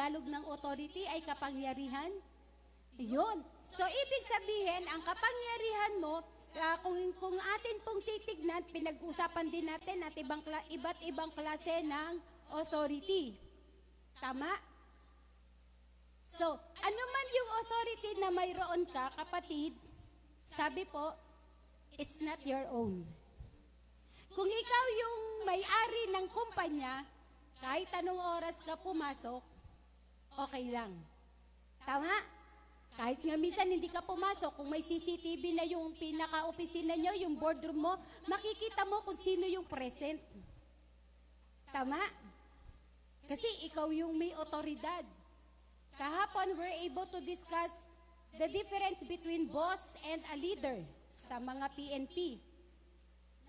Tagalog ng authority ay kapangyarihan? Yun. So, ibig sabihin, ang kapangyarihan mo, kung atin pong titignan, pinag-usapan din natin at iba't ibang klase ng authority. Tama? So, ano man yung authority na mayroon ka, kapatid, sabi po, it's not your own. Kung ikaw yung may-ari ng kumpanya, kahit anong oras ka pumasok, okay lang. Tama? Kahit nga minsan hindi ka pumasok, kung may CCTV na yung pinaka-opisina nyo, yung boardroom mo, makikita mo kung sino yung present. Tama? Kasi ikaw yung may otoridad. Kahapon, we're able to discuss the difference between boss and a leader sa mga PNP.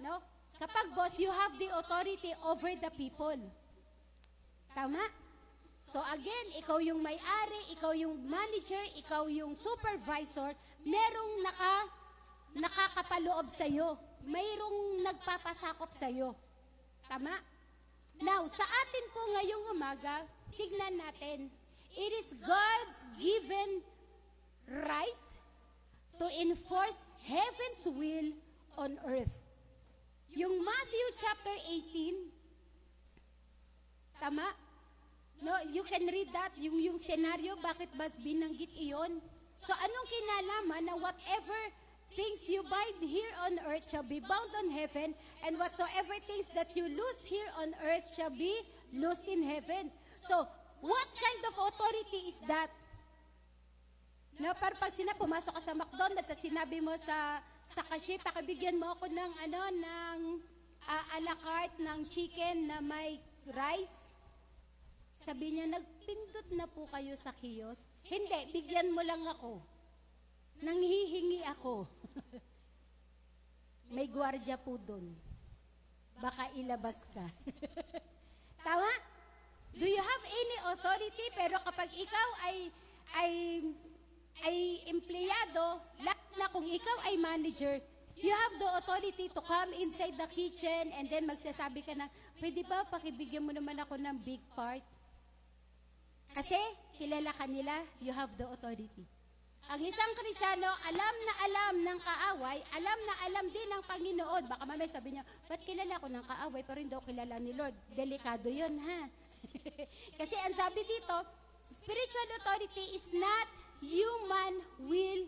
No? Kapag boss, you have the authority over the people. Tama? So again, ikaw yung may-ari, ikaw yung manager, ikaw yung supervisor, merong nakakapaloob sa'yo. Mayroong nagpapasakop sa'yo. Tama? Now, sa atin po ngayong umaga, tignan natin, it is God's given right to enforce heaven's will on earth. Yung Matthew chapter 18, tama? No, you can read that, yung senaryo, bakit ba binanggit iyon? So, anong kinalaman na whatever things you bind here on earth shall be bound on heaven, and whatsoever things that you loose here on earth shall be loosed in heaven. So, what kind of authority is that? No, para pag pumasok ka sa McDonald's at sinabi mo sa cashier, pakibigyan mo ako ng a la carte ng chicken na may rice. Sabi niya, nagpindot na po kayo sa kiosk. Hindi, bigyan mo lang ako. Nanghihingi ako. May gwardiya po doon. Baka ilabas ka. Tama? Do you have any authority? Pero kapag ikaw ay empleyado, lalo na kung ikaw ay manager, you have the authority to come inside the kitchen and then magsasabi ka na, pwede ba pakibigyan mo naman ako ng big part? Kasi kilala ka nila, you have the authority. Ang isang Kristiyano, alam na alam ng kaaway, alam na alam din ng Panginoon. Baka mamaya sabi niya, ba't kilala ko ng kaaway pero hindi ako kilala ni Lord? Delikado yun, ha? Kasi ang sabi dito, spiritual authority is not human will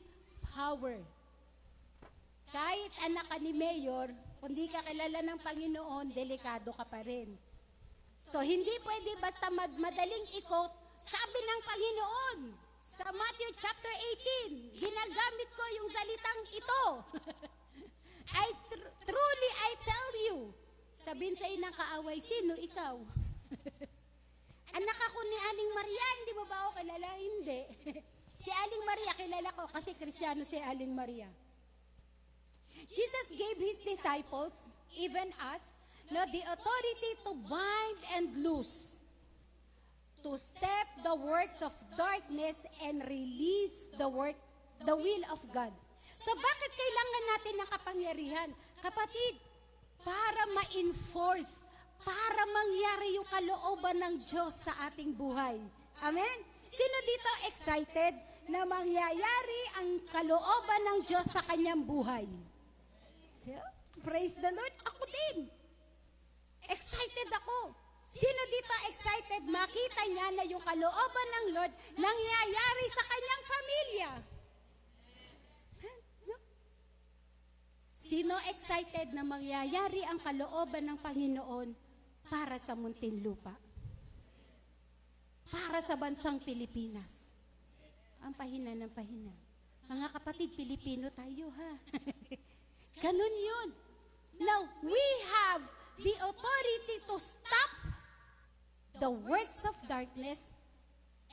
power. Kahit anak ka ni Mayor, kung di ka kilala ng Panginoon, delikado ka pa rin. So, hindi pwede basta madaling ikot. Sabi ng Panginoon, sa Matthew chapter 18, ginagamit ko yung salitang ito. Truly I tell you, sabihin sa'yo ng kaaway, sino ikaw? Anak ako ni Aling Maria, hindi mo ba ako kilala? Hindi. Si Aling Maria, kilala ko kasi Kristiyano si Aling Maria. Jesus gave His disciples, even us, the authority to bind and loose, to step the works of darkness and release the will of God. So bakit kailangan natin ng kapangyarihan? Kapatid, para ma-enforce, para mangyari yung kalooban ng Diyos sa ating buhay. Amen? Sino dito excited na mangyayari ang kalooban ng Diyos sa kanyang buhay? Yeah? Praise the Lord. Ako din. Excited ako. Sino dito excited makita niya na yung kalooban ng Lord nangyayari sa kanyang pamilya? No? Sino excited na mangyayari ang kalooban ng Panginoon para sa Muntinlupa? Para sa bansang Pilipinas? Ang pahina ng pahina. Mga kapatid, Pilipino tayo, ha? Ganun yun. Now, we have the authority to stop the works of darkness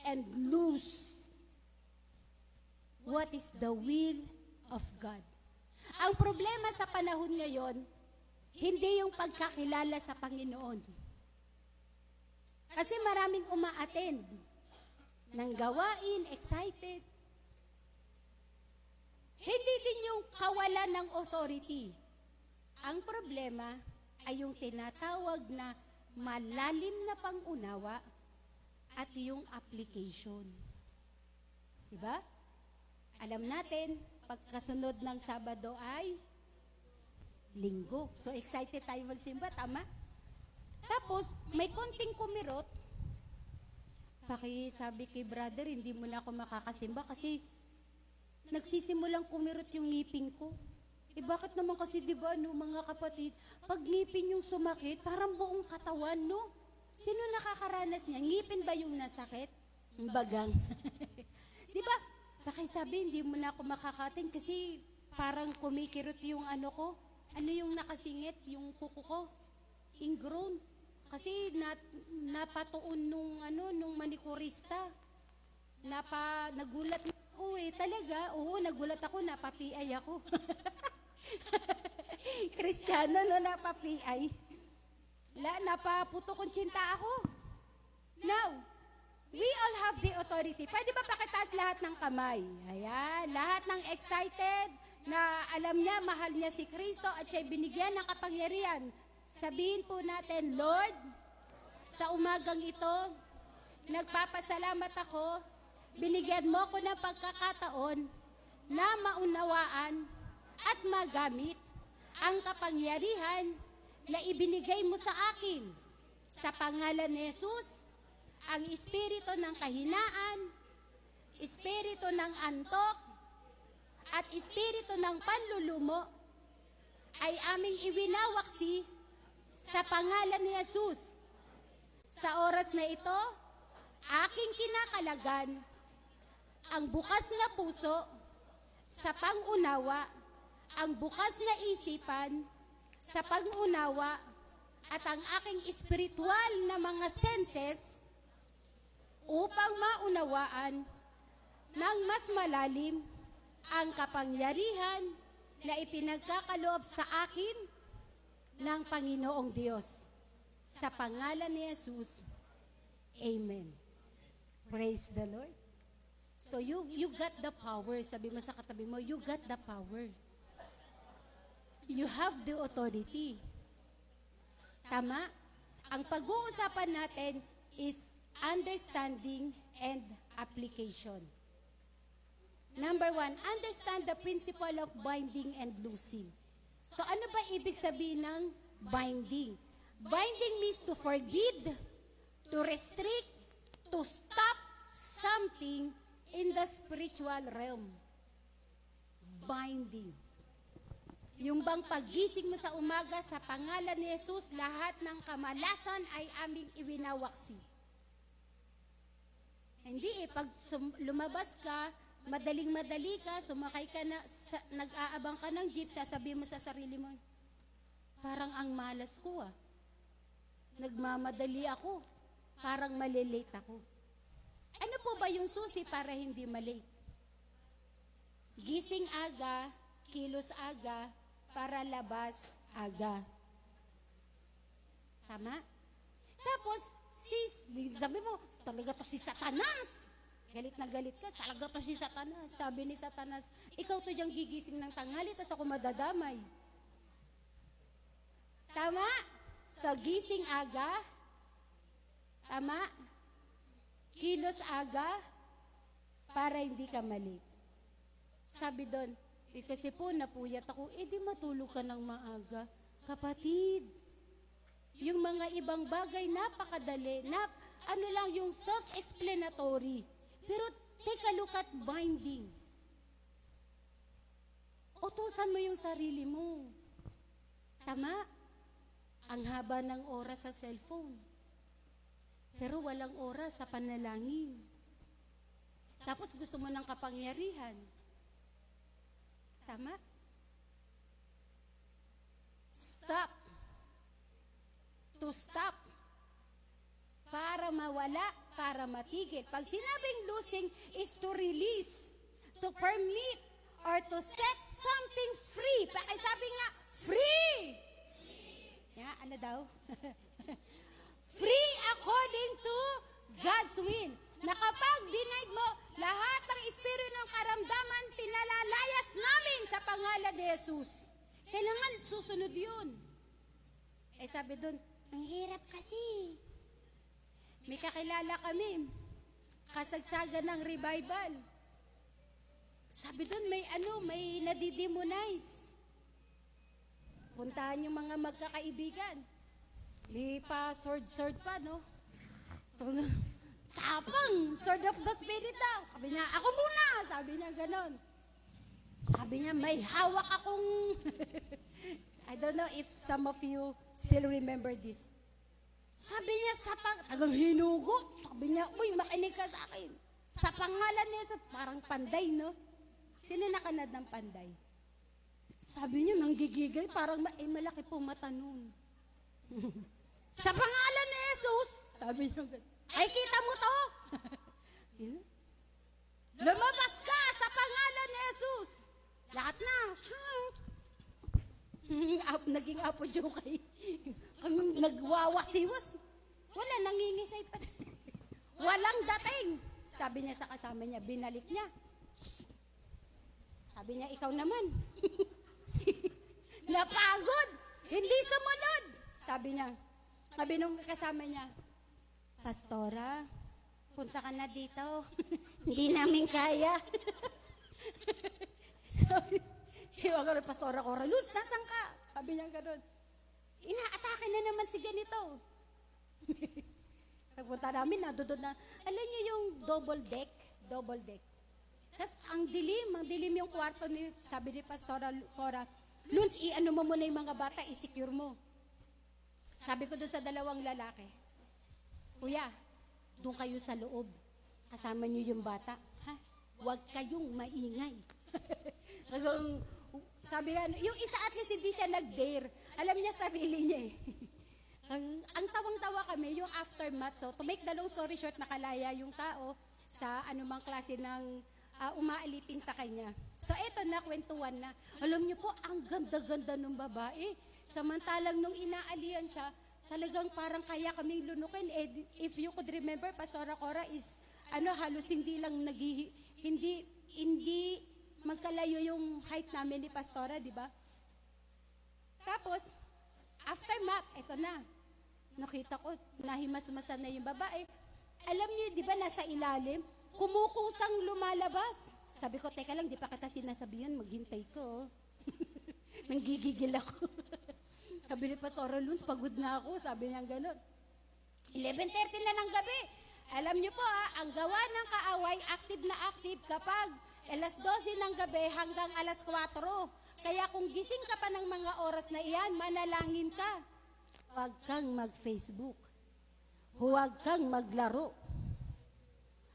and loose what is the will of God. Ang problema sa panahon ngayon, hindi yung pagkakilala sa Panginoon. Kasi maraming uma-attend ng gawain, excited. Hindi din yung kawalan ng authority. Ang problema ay yung tinatawag na malalim na pangunawa at yung application. Diba? Alam natin, pagkasunod ng Sabado ay Linggo. So excited tayo magsimba, tama? Tapos, may konting kumirot. Sabi kay brother, hindi mo na ako makakasimba kasi nagsisimulang kumirot yung ngipin ko. Bakit naman kasi, di ba, no, mga kapatid, pag ngipin yung sumakit, parang buong katawan, no? Sino nakakaranas niya? Ngipin ba yung nasakit? Bagang. Di ba? Sabi, hindi mo na ako makakatin kasi parang kumikirot yung ano ko. Ano yung nakasingit? Yung kuko ko? Ingrown. Kasi napatuon nung manikurista. Nagulat ako talaga. Oo, nagulat ako, napapiay ako. Kristiyano, no, napapiay. Napaputo kong tsinta ako. Now, we all have the authority. Pwede ba pakitaas lahat ng kamay? Ayan, lahat ng excited na alam niya, mahal niya si Kristo at siya'y binigyan ng kapangyarihan. Sabihin po natin, Lord, sa umagang ito, nagpapasalamat ako, binigyan mo ko ng pagkakataon na maunawaan at magamit ang kapangyarihan na ibinigay mo sa akin. Sa pangalan ni Jesus, ang espiritu ng kahinaan, espiritu ng antok, at espiritu ng panlulumo ay aming iwinawaksi sa pangalan ni Jesus. Sa oras na ito, aking kinakalagan ang bukas na puso sa pang-unawa, ang bukas na isipan sa pag-unawa, at ang aking espiritual na mga senses upang maunawaan ng mas malalim ang kapangyarihan na ipinagkakaloob sa akin ng Panginoong Diyos. Sa pangalan ni Jesus, Amen. Praise the Lord. So you got the power. Sabi mo sa katabi mo, you got the power. You have the authority. Tama? Ang pag-uusapan natin is understanding and application. Number 1, understand the principle of binding and loosing. So ano ba ibig sabihin ng binding? Binding means to forbid, to restrict, to stop something in the spiritual realm. Binding. Yung bang pagising mo sa umaga sa pangalan ni Jesus, lahat ng kamalasan ay aming iwinawaksi. Hindi pag lumabas ka, madaling-madali ka, sumakay ka na, nag-aabang ka ng jeep, sasabihin mo sa sarili mo, parang ang malas ko nagmamadali ako, parang malilate ako. Ano po ba yung susi para hindi malate? Gising aga, kilos aga, para labas aga. Tama? Tapos, sabi mo, talaga to si Satanas. Galit na galit ka, talaga to si Satanas. Sabi ni Satanas, ikaw to diyang gigising ng tanghali, tas ako madadamay. Tama? So, gising aga. Tama? Kilos aga, para hindi ka mali. Sabi doon, kasi po napuyat ako, di matulog ka ng maaga. Kapatid, yung mga ibang bagay napakadali, ano lang yung self-explanatory. Pero take a look at binding. Utusan mo yung sarili mo. Tama? Ang haba ng oras sa cellphone. Pero walang oras sa panalangin. Tapos gusto mo ng kapangyarihan. Tama? Stop. To stop. Para mawala, para matigil. Pag sinabing losing is to release, to permit, or to set something free. Ay, sabi nga, free! Yeah, ano daw? Free according to God's will. Na kapag denied mo, lahat ng espiritu ng karamdaman, pinalalayas namin sa pangalan ni Jesus. Kailangan susunod yun. Sabi doon, ang hirap kasi. may kakilala kami, kasagsagan ng revival. Sabi doon, may nadidemonize. Puntahan yung mga magkakaibigan. May pa sword pa, no? Tapang, sword of the spirit daw. Sabi niya, ako muna. Sabi niya, ganon. Sabi niya, may hawak akong... I don't know if some of you still remember this. Sabi niya, tagang hinugot. Sabi niya, uy, makinig ka sa akin. Sa pangalan niya, parang panday, no? Sino nakanad ng panday? Sabi niya, nanggigigil, parang malaki po mata nun. Sa pangalan ni Jesus, sabi niya, ay kita mo to. Lumabas ka sa pangalan ni Jesus. Lahat na. Naging apo joke kay nagwawasiwas. Wala, nangingisay pa. Walang dating. Sabi niya sa kasama niya, binalik niya. Sabi niya, ikaw naman. Napagod. Hindi sumunod. Sabi nung kasama niya, Pastora, punta ka na dito. Hindi namin kaya. Siya ka rin, Pastora Cora, Luz, nasan ka? Sabi niya gano'n. Inaatake na naman si ganito. Pagpunta namin, nadudod na, alam niyo yung double deck? Tapos ang dilim yung kwarto ni, sabi ni Pastora Cora, Luz, i-ano mo muna yung mga bata, i-secure mo. Sabi ko doon sa dalawang lalaki, Kuya, doon kayo sa loob. Kasama niyo yung bata. Ha? Huwag kayong maingay. Sabi nga, yung isa at least hindi siya nag-dare. Alam niya sarili niya eh. Ang tawang-tawa kami, yung aftermath. So, to make the long story short, nakalaya yung tao sa anumang klase ng umaalipin sa kanya. So, eto na, kwentuhan na. Alam niyo po, ang ganda-ganda ng babae. Samantalang nung inaalian siya, talagang parang kaya kaming lunukin. If you could remember, Pastora Cora is, halos hindi lang hindi magkalayo yung height namin ni Pastora, di ba? Tapos, aftermath, eto na. Nakita ko, nahimas-masan na yung babae. Alam niyo, di ba, nasa ilalim, kumukusang lumalabas. Sabi ko, teka lang, di pa kita sinasabihan, maghintay ko. Nanggigigil ako. Sabi ni Pastora Luz, pagod na ako. Sabi niya gano'n. 11:30 na ng gabi. Alam niyo po ang gawa ng kaaway, active na active kapag alas 12 ng gabi hanggang alas 4. Kaya kung gising ka pa ng mga oras na iyan, manalangin ka. Huwag kang mag-Facebook. Huwag kang maglaro.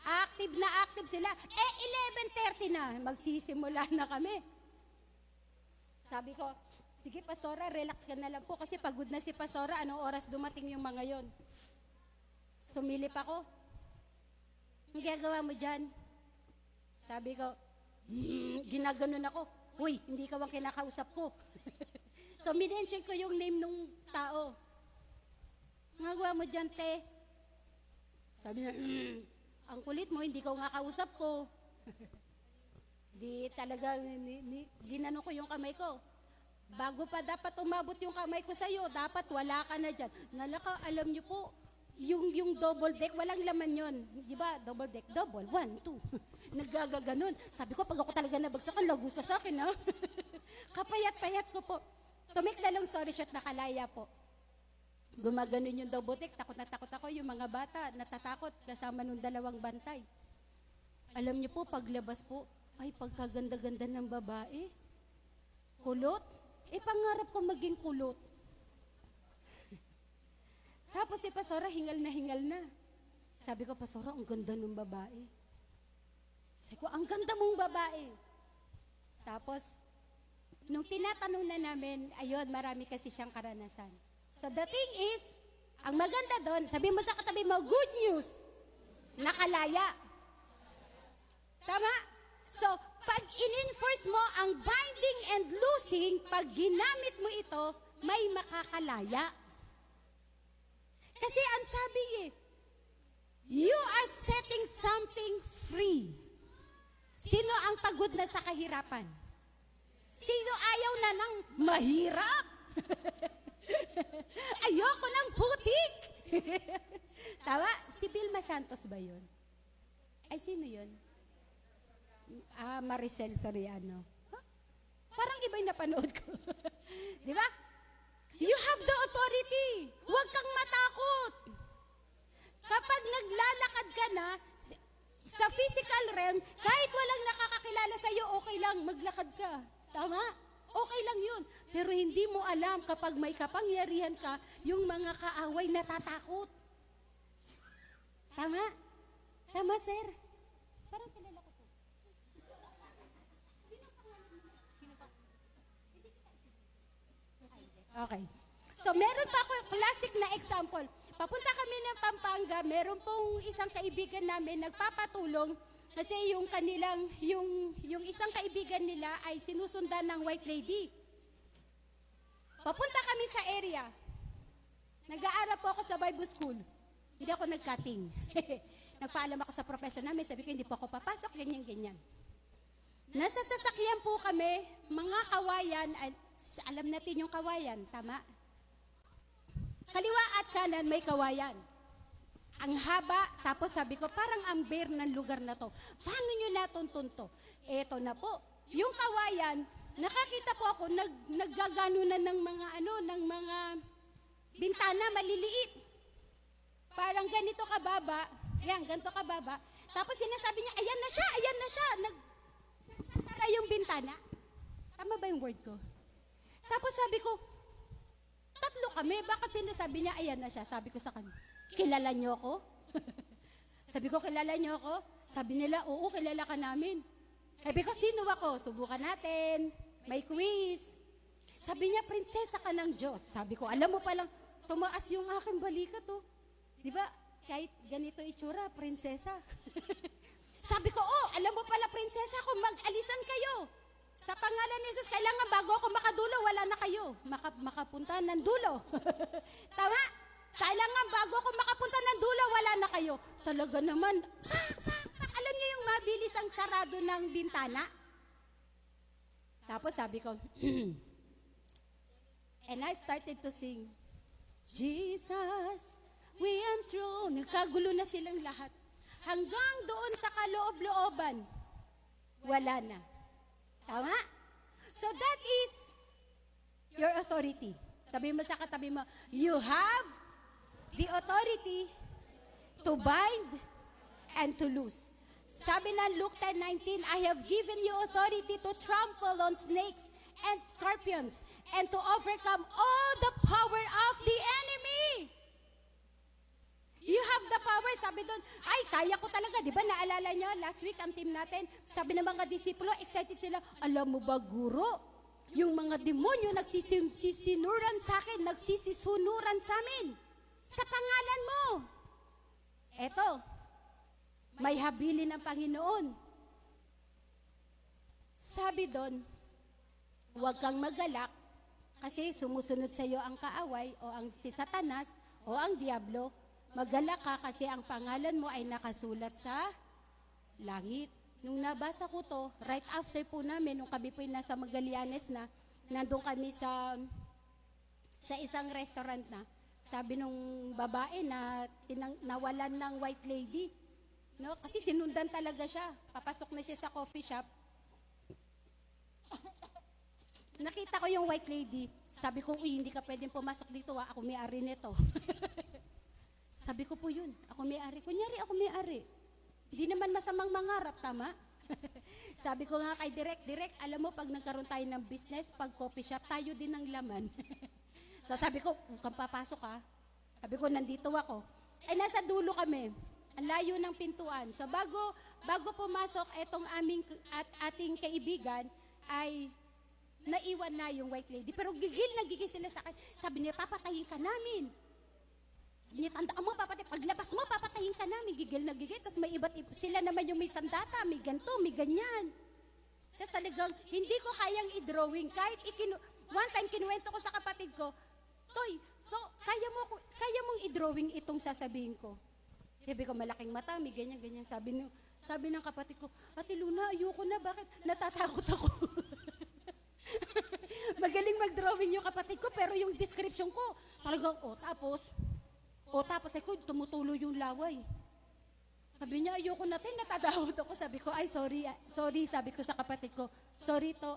Active na active sila. 11:30 na. Magsisimula na kami. Sabi ko, sige Pastora, relax ka na lang po kasi pagod na si Pastora. Anong oras dumating yung mga yon? Sumilip ako. Ang gagawa mo dyan? Sabi ko, ginaganon ako. Uy, hindi ka ang kinakausap ko. So, minention ko yung name nung tao. Ang gagawa mo dyan, te? Sabi niya, ang kulit mo, hindi ka nga kausap ko. Di talaga, ginano ko yung kamay ko. Bago pa dapat umabot yung kamay ko sa'yo, dapat wala ka na dyan. Nalaka, alam niyo po, yung double deck, walang laman yon, di ba? Double deck, double, 1, 2. Naggaganon. Sabi ko, pag ako talaga nabagsakan, lago ka sa akin, ha? Kapayat-payat ko po. To make the long story short, nakalaya po. Gumaganon yung double deck, takot na takot ako. Yung mga bata, natatakot kasama nung dalawang bantay. Alam niyo po, paglabas po, ay pagkaganda-ganda ng babae. Kulot? Pangarap ko maging kulot. Tapos si Pastora, hingal na. Sabi ko, Pastora, ang ganda ng babae. Sabi ko, ang ganda mong babae. Tapos, nung tinatanong na namin, ayun, marami kasi siyang karanasan. So the thing is, ang maganda doon, sabi mo sa katabi mo, good news, nakalaya. Tama? So, pag in-enforce mo ang binding and loosing, pag ginamit mo ito, may makakalaya. Kasi ang sabi you are setting something free. Sino ang pagod na sa kahirapan? Sino ayaw na ng mahirap? Ayoko ng putik. Tama? Si Vilma Santos ba yun? Ay, sino yun? Maricel Soriano. Huh? Parang iba yung napanood ko. Di ba? You have the authority. Huwag kang matakot. Kapag naglalakad ka na, sa physical realm, kahit walang nakakakilala sa'yo, okay lang, maglakad ka. Tama? Okay lang yun. Pero hindi mo alam kapag may kapangyarihan ka, yung mga kaaway natatakot. Tama? Tama, sir? Parang kilala ko po. Okay. So, meron pa ako classic na example. Papunta kami ng Pampanga, meron pong isang kaibigan namin nagpapatulong kasi yung kanilang, yung isang kaibigan nila ay sinusundan ng white lady. Papunta kami sa area. Nag-aaral po ako sa Bible School. Hindi ako nag-cutting. Nagpaalam ako sa professor namin, sabi ko hindi po ako papasok, ganyan-ganyan. Nasa sasakyan po kami, mga kawayan, alam natin yung kawayan, tama? Kaliwa at kanan may kawayan. Ang haba, tapos sabi ko, parang amber ng lugar na to. Paano nyo natuntun to? Eto na po, yung kawayan, nakakita po ako, naggaganunan ng mga ng mga bintana maliliit. Parang ganito kababa, yan, ganito kababa. Tapos sinasabi niya, ayan na siya, ayan na siya. Nagsasara yung bintana. Tama ba yung word ko? Tapos sabi ko, tatlo kami, bakit sinasabi niya, ayan na siya? Sabi ko sa kanya, kilala niyo ako? Sabi ko, kilala niyo ako? Sabi nila, oo, kilala ka namin. Sabi ko, sino ako? Subukan natin. May quiz. Sabi niya, prinsesa ka ng Diyos. Sabi ko, alam mo palang, tumaas yung aking balikat, oh. Di ba? Kahit ganito itsura, prinsesa. Sabi ko, oh, alam mo pala, prinsesa, kung mag-alisan kayo. Sa pangalan ni Jesus, kailangan bago ako makadulo, wala na kayo. Makapunta ng dulo. Tama? Kailangan bago ako makapunta ng dulo, wala na kayo. Talaga naman, alam niyo yung mabilis ang sarado ng bintana? Tapos sabi ko, and I started to sing, Jesus, we enthroned. Nagkagulo na silang lahat. Hanggang doon sa kaloob-looban, wala na. Tama? So that is your authority. Sabi mo sa katabi mo, you have the authority to bind and to loose. Sabi ng Luke 10:19, I have given you authority to trample on snakes and scorpions and to overcome all the power of the enemy. You have the power. Sabi doon, ay, kaya ko talaga. Di ba, naalala nyo, last week ang team natin, sabi ng mga disipulo, excited sila, alam mo ba, guro, yung mga demonyo nagsisinuran sa akin, nagsisisunuran sa amin. Sa pangalan mo. Eto, may habilin ng Panginoon. Sabi doon, huwag kang magalak, kasi sumusunod sa iyo ang kaaway, o ang si Satanas, o ang Diablo. Magalak ka kasi ang pangalan mo ay nakasulat sa langit. Nung nabasa ko to, right after po namin, nung kami po nasa Magallanes na, nandun kami sa isang restaurant na, sabi nung babae na nawalan ng white lady. No? Kasi sinundan talaga siya. Papasok na siya sa coffee shop. Nakita ko yung white lady. Sabi ko, uy, hindi ka pwedeng pumasok dito, ako may-ari nito. Sabi ko po yun, ako may-ari. Kunyari, ako may-ari. Hindi naman masamang mangarap, tama? Sabi ko nga kay Direk, alam mo, pag nagkaroon tayo ng business, pag coffee shop, tayo din ng laman. So sabi ko, kung papasok ka, sabi ko, nandito ako. Ay, nasa dulo kami. Ang layo ng pintuan. So bago pumasok, etong ating kaibigan, ay naiwan na yung white lady. Pero gigil sila sa akin. Sabi niya, papatayin ka namin. Tandaan mo, paglabas mo, papatayin ka namin. Gigil. Tapos may iba't iba. Sila naman yung may sandata, may ganto, may ganyan. Kasi talagang, hindi ko kayang i-drawing. Kahit one time, kinuwento ko sa kapatid ko, Toy, so, kaya mong i-drawing itong sasabihin ko. Sabi ko, malaking mata, may ganyan. Sabi ng kapatid ko, Ate Luna, ayoko na, bakit? Natatakot ako. Magaling mag-drawing yung kapatid ko, pero yung description ko, talagang, tapos, O tapos ako, tumutulo yung laway. Sabi niya, ayoko natin, natadawad ako. Sabi ko, ay sorry, sabi ko sa kapatid ko, sorry to.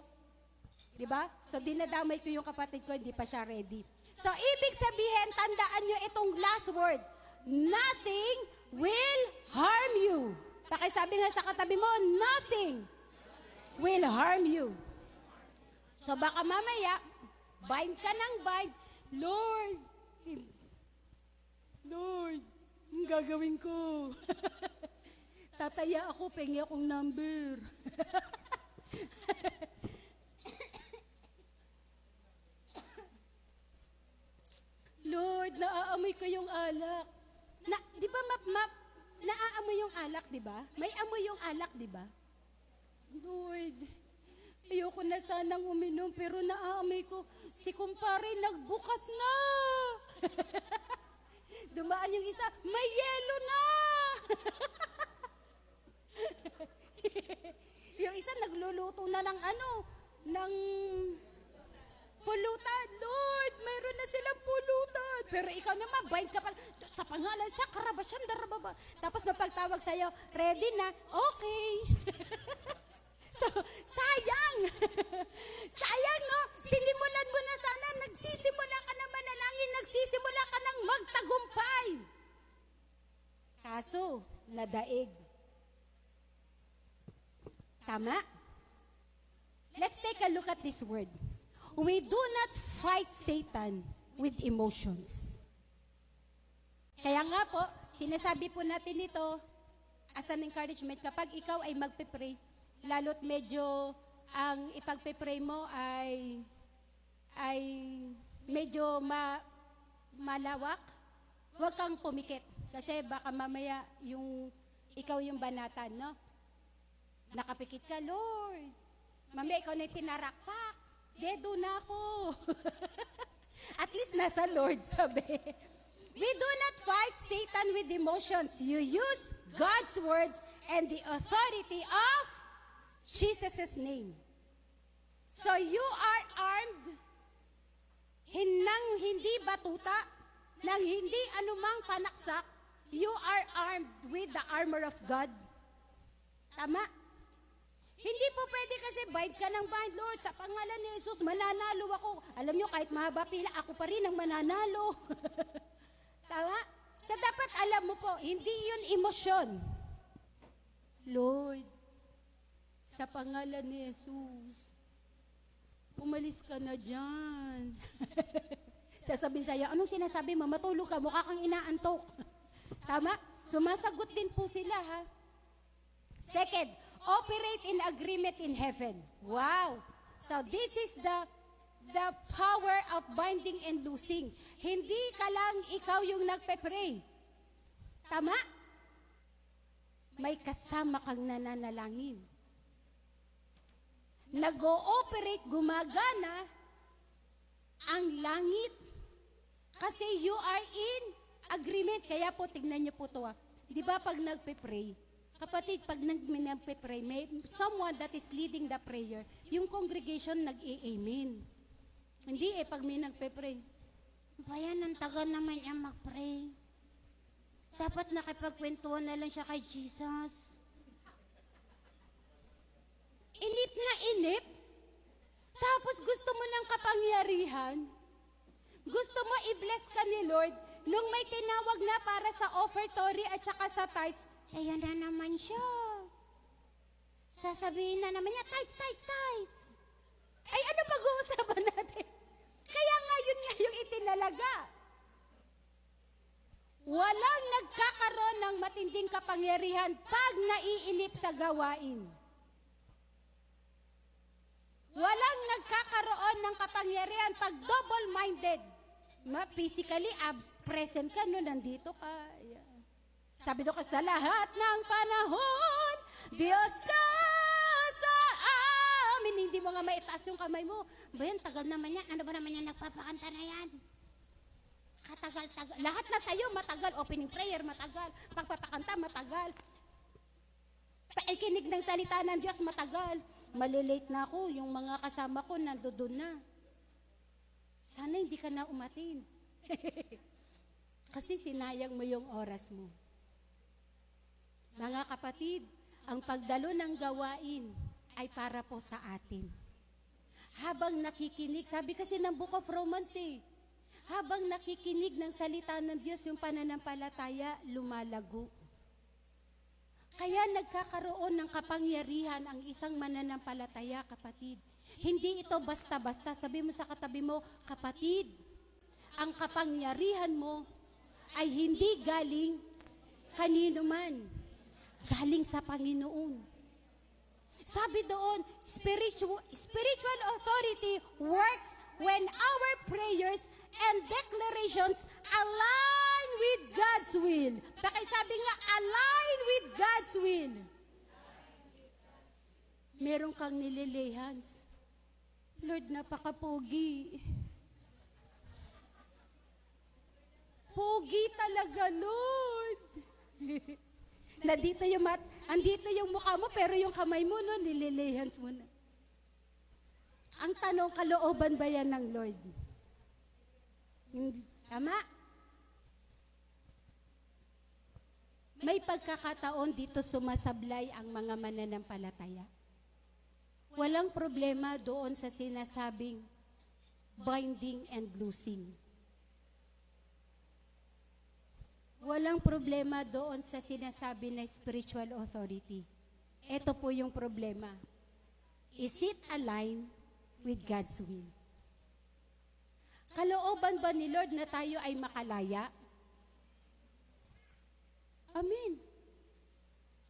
Diba? So dinadamay ko yung kapatid ko, hindi pa siya ready. So ibig sabihin, tandaan nyo itong last word, nothing will harm you. Pakisabi nga sa katabi mo, nothing will harm you. So baka mamaya, bind ka ng bind, Lord, ang gagawin ko. Tataya ako, pengi akong number. Lord, naaamoy ko yung alak. Di ba naaamoy yung alak, di ba? May amoy yung alak, di ba? Lord, ayoko na sanang uminom, pero naaamoy ko, si kumpare nagbukas na. Dumaan yung isa, may yelo na. Yung isa nagluluto na ng ng pulutan. Lord, mayroon na silang pulutan. Pero ikaw naman, bind ka pa. Sa pangalan siya, karabasyan, darababa. Tapos napagtawag sa'yo, ready na? Okay. So, sayang. Sayang, no? Sinimulan mo na sana. Nagsisimula ka na manalangin. Nagsisimula ka ng magtagumpay. Kaso, nadaig. Tama? Let's take a look at this word. We do not fight Satan with emotions. Kaya nga po, sinasabi po natin ito as an encouragement, kapag ikaw ay magpe-pray, lalo't medyo ang ipagpe-pray mo ay medyo malawak, huwag kang pumikit. Kasi baka mamaya ikaw yung banatan, no? Nakapikit ka, Lord. Mamaya ikaw na tinarakpak. Dedo na ako. At least nasa Lord, sabi. We do not fight Satan with emotions. You use God's words and the authority of Jesus' name. So you are armed nang hindi batuta, nang hindi anumang panaksak. You are armed with the armor of God. Tama? Hindi po pwede kasi bind ka ng bind, Lord, sa pangalan ni Jesus, mananalo ako. Alam nyo, kahit mahaba pila, ako pa rin ang mananalo. Tama? So dapat alam mo po, hindi yun emosyon. Lord, sa pangalan ni Jesus, umalis ka na dyan. Sasabihin sa'yo, anong sinasabi mo? Matulog ka, mukha kang inaantok. Tama? Sumasagot din po sila, ha? Second, operate in agreement in heaven. Wow! So this is the power of binding and loosing. Hindi ka lang ikaw yung nagpe-pray. Tama? May kasama kang nananalangin. Nag-ooperate, gumagana ang langit. Kasi you are in agreement. Kaya po, tignan niyo po ito. Di ba pag nagpe-pray, kapatid, pag nagpe-pray, may someone that is leading the prayer, yung congregation nag-i-amen. Hindi pag may nagpe-pray. Bayan, ang tagal naman niya mag-pray. Dapat nakipagkwentuhan na lang siya kay Jesus. Inip na inip. Tapos gusto mo ng kapangyarihan. Gusto mo i-bless ka ni Lord. Nung may tinawag na para sa offertory at saka sa tithes, ayan na naman siya. Sasabihin na naman niya, tithes. Ay, ano pag-uusapan natin? Kaya nga yun nga yung itinalaga. Walang nagkakaroon ng matinding kapangyarihan pag naiinip sa gawain. Walang nagkakaroon ng kapangyarihan pag double-minded. Physically present ka, no, nandito ka. Yeah. Sabi doon ka, sa lahat ng panahon, Diyos ka sa amin. Hindi mo nga maitaas yung kamay mo. Bayan, tagal naman yan. Ano ba naman yan nagpapakanta na yan? Katagal-tagal. Lahat na sa'yo matagal. Opening prayer, matagal. Pagpapakanta, matagal. Paikinig ng salita ng Diyos, matagal. Malilate na ako. Yung mga kasama ko, nandoon na. Sana hindi ka na umatin. Kasi sinayang mo yung oras mo. Mga kapatid, ang pagdalo ng gawain ay para po sa atin. Habang nakikinig, sabi kasi ng Book of Romans habang nakikinig ng salita ng Diyos, yung pananampalataya lumalago. Kaya nagkakaroon ng kapangyarihan ang isang mananampalataya, kapatid. Hindi ito basta-basta. Sabi mo sa katabi mo, kapatid, ang kapangyarihan mo ay hindi galing kanino man. Galing sa Panginoon. Sabi doon, spiritual authority works when our prayers and declarations align with God's will. Pakisabi nga, align with God's will. Meron kang nililihan. Lord, napaka-pogi. Pogi talaga, Lord. Andito yung mukha mo, pero yung kamay mo, no, nililihans mo na. Ang tanong, kalooban ba yan ng Lord? Tama? May pagkakataon dito sumasablay ang mga mananampalataya. Walang problema doon sa sinasabing binding and loosing. Walang problema doon sa sinasabi na spiritual authority. Ito po yung problema. Is it aligned with God's will? Kalooban ba ni Lord na tayo ay makalaya? Amen.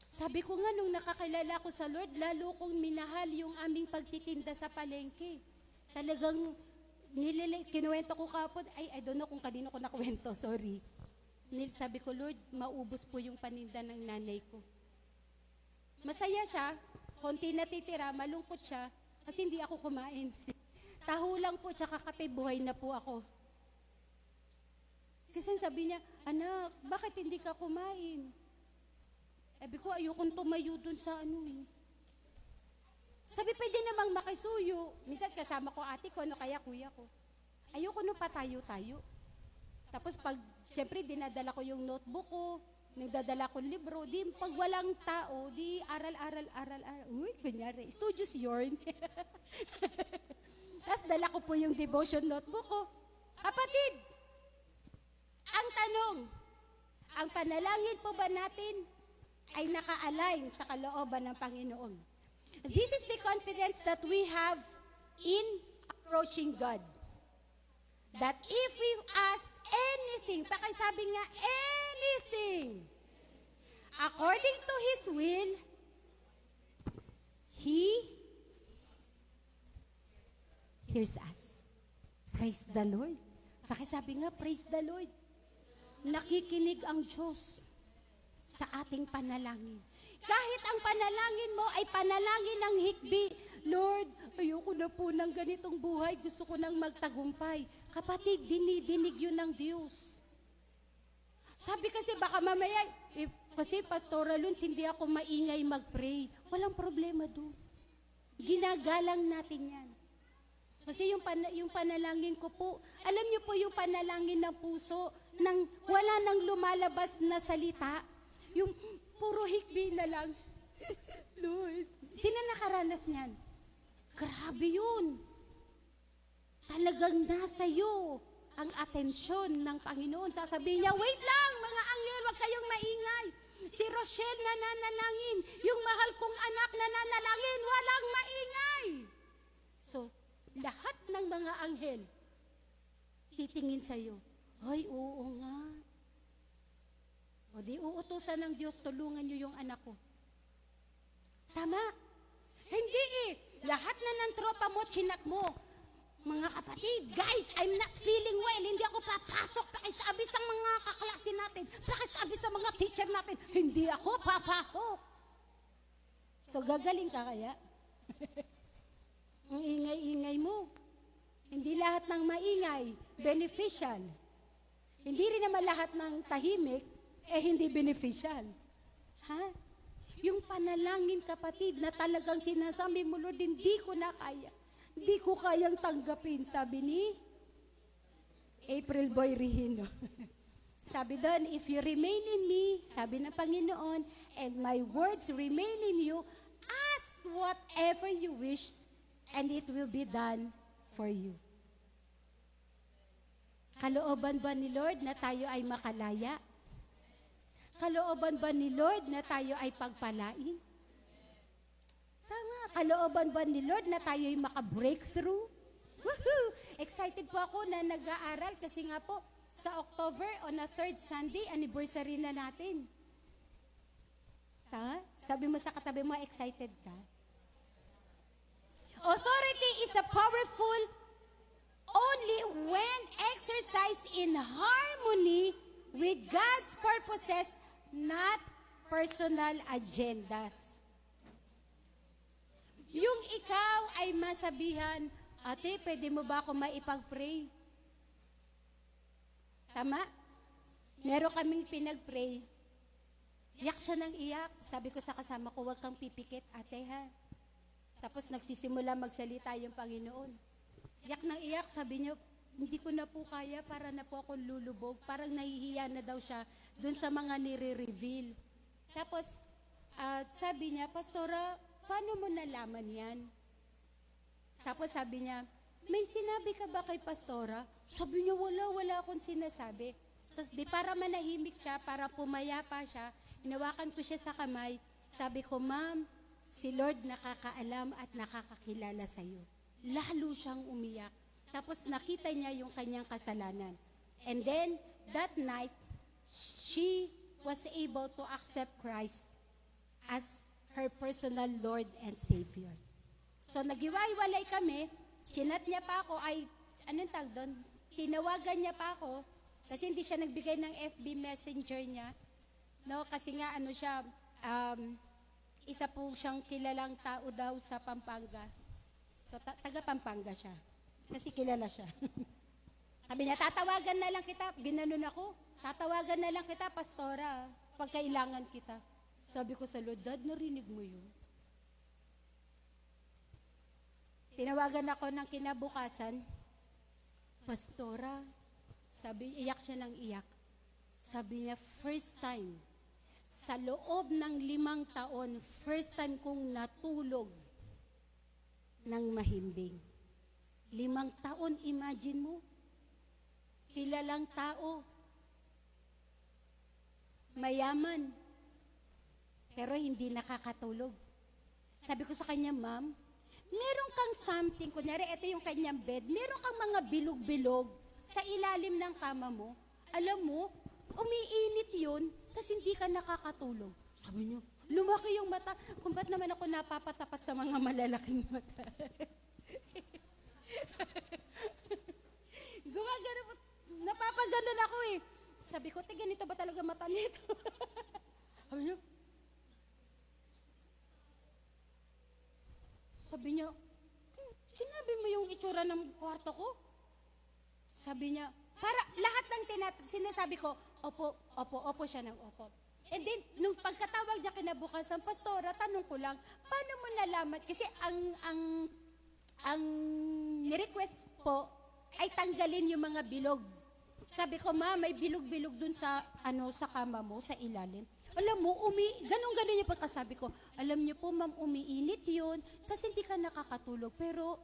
Sabi ko nga nung nakakilala ko sa Lord, lalo kong minahal yung aming pagtitinda sa palengke. Talagang kinuwento ko kapon, I don't know kung kanino ko nakwento, sorry. Sabi ko, Lord, maubos po yung paninda ng nanay ko. Masaya siya, konti natitira, malungkot siya, kasi hindi ako kumain. Taho lang po, tsaka kape, buhay na po ako. Kasi sabi niya, anak, bakit hindi ka kumain? Sabi ko, ayokong tumayo dun sa Sabi, pwede namang makisuyo. Minsan kasama ko ate ko, kaya kuya ko. Ayoko nung patayo-tayo. Tapos siyempre dinadala ko yung notebook ko, nagdadala ko libro, di pag walang tao, di aral. Uy, kunyari, studios yarn. Tapos dala ko po yung devotion notebook ko. Kapatid, ang tanong, ang panalangin po ba natin ay naka-align sa kalooban ng Panginoon? This is the confidence that we have in approaching God. That if we ask anything, pakisabi nga, anything, according to His will, He hears us. Praise the Lord. Pakisabi nga, praise the Lord. Nakikinig ang Diyos sa ating panalangin. Kahit ang panalangin mo ay panalangin ng hikbi, Lord, ayoko na po ng ganitong buhay, gusto ko nang magtagumpay. Kapatid, dinidinig yun ng Diyos. Sabi kasi baka mamaya, kasi Pastora Luns, hindi ako maingay mag-pray. Walang problema doon. Ginagalang natin yan. Kasi yung panalangin ko po, alam niyo po yung panalangin ng puso, nang wala nang lumalabas na salita, yung puro hikbi na lang. Lord, sino nakaranas niyan? Grabe yun. Talagang nasa iyo ang atensyon ng Panginoon. Sasabihin niya, wait lang, mga anghel, wag kayong maingay. Si Rochelle nananalangin, yung mahal kong anak nananalangin, walang maingay. So, lahat ng mga anghel, titingin sa iyo, ay, oo nga. O di uutusan ng Diyos, tulungan niyo yung anak ko. Tama? Hindi Lahat na ng tropa mo, chinak mo. Mga kapatid, guys, I'm not feeling well. Hindi ako papasok. Pakisabi sa mga kaklase natin. Pakisabi sa mga teacher natin. Hindi ako papasok. So, gagaling ka kaya? Ang ingay-ingay mo. Hindi lahat ng maingay, beneficial. Hindi rin naman lahat ng tahimik, hindi beneficial. Ha? Yung panalangin, kapatid, na talagang sinasabi mo, Lord, hindi ko na kaya. Hindi ko kayang tanggapin, sabi ni April Boy Rihino. Sabi doon, if you remain in me, sabi ng Panginoon, and my words remain in you, ask whatever you wish, and it will be done for you. Kalooban ba ni Lord na tayo ay makalaya? Kalooban ba ni Lord na tayo ay pagpalain? Tama. Kalooban ba ni Lord na tayo ay maka-breakthrough? Woohoo! Excited po ako na nag-aaral kasi nga po, sa October, on a third Sunday, anniversary na natin. Tama? Sabi mo sa katabi mo, excited ka? Authority is a powerful only when exercised in harmony with God's purposes, not personal agendas. Yung ikaw ay masabihan, ate, pwede mo ba ako maipag-pray? Tama? Meron kaming pinag-pray. Iyak siya ng iyak. Sabi ko sa kasama ko, huwag kang pipikit, ate ha. Tapos nagsisimula magsalita yung Panginoon. Iyak ng iyak, sabi niya, hindi ko na po kaya, para na po akong lulubog. Parang nahihiya na daw siya dun sa mga nire-reveal. Tapos, sabi niya, Pastora, paano mo nalaman yan? Tapos sabi niya, may sinabi ka ba kay Pastora? Sabi niya, wala akong sinasabi. So, para manahimik siya, para pumayapa siya, hinawakan ko siya sa kamay. Sabi ko, Ma'am, si Lord nakakaalam at nakakakilala sa iyo. Lalo siyang umiyak. Tapos nakita niya yung kanyang kasalanan. And then, that night, she was able to accept Christ as her personal Lord and Savior. So, nagiwaiwalay kami. Chinat niya pa ako, anong tawag doon? Tinawagan niya pa ako, kasi hindi siya nagbigay ng FB Messenger niya. No, kasi nga siya, isa po siyang kilalang tao daw sa Pampanga. So, taga Pampanga siya. Kasi kilala siya. Sabi niya, tatawagan na lang kita. Ginanon ako. Tatawagan na lang kita, Pastora, pag kailangan kita. Sabi ko sa Lord, Dad, narinig mo yun? Tinawagan ako ng kinabukasan, Pastora, sabi, iyak siya ng iyak. Sabi niya, first time, sa loob ng 5 taon, first time kong natulog ng mahimbing. 5 taon, imagine mo, kilalang tao, mayaman, pero hindi nakakatulog. Sabi ko sa kanya, Ma'am, meron kang something, kunyari, ito yung kanyang bed, meron kang mga bilog-bilog sa ilalim ng kama mo. Alam mo, umiinit yun, tapos hindi ka nakakatulog. Sabi niyo, lumaki yung mata. Kung ba't naman ako napapatapat sa mga malalaking mata? Gumagano po, napapaganon ako eh. Sabi ko, ganito ba talaga mata nito? Sabi niya, sinabi mo yung itsura ng kwarto ko? Sabi niya, para lahat ng sinasabi ko, opo siya ng opo. And then, nung pagkatawag niya kinabukasan, Pastora, tanong ko lang, paano mo nalaman? Kasi ang ni-request po ay tanggalin yung mga bilog. Sabi ko, Ma, may bilog-bilog dun sa kama mo, sa ilalim. Alam mo, ganun yung pagkasabi ko. Alam niyo po, Ma'am, umiinit yun, kasi hindi ka nakakatulog. Pero,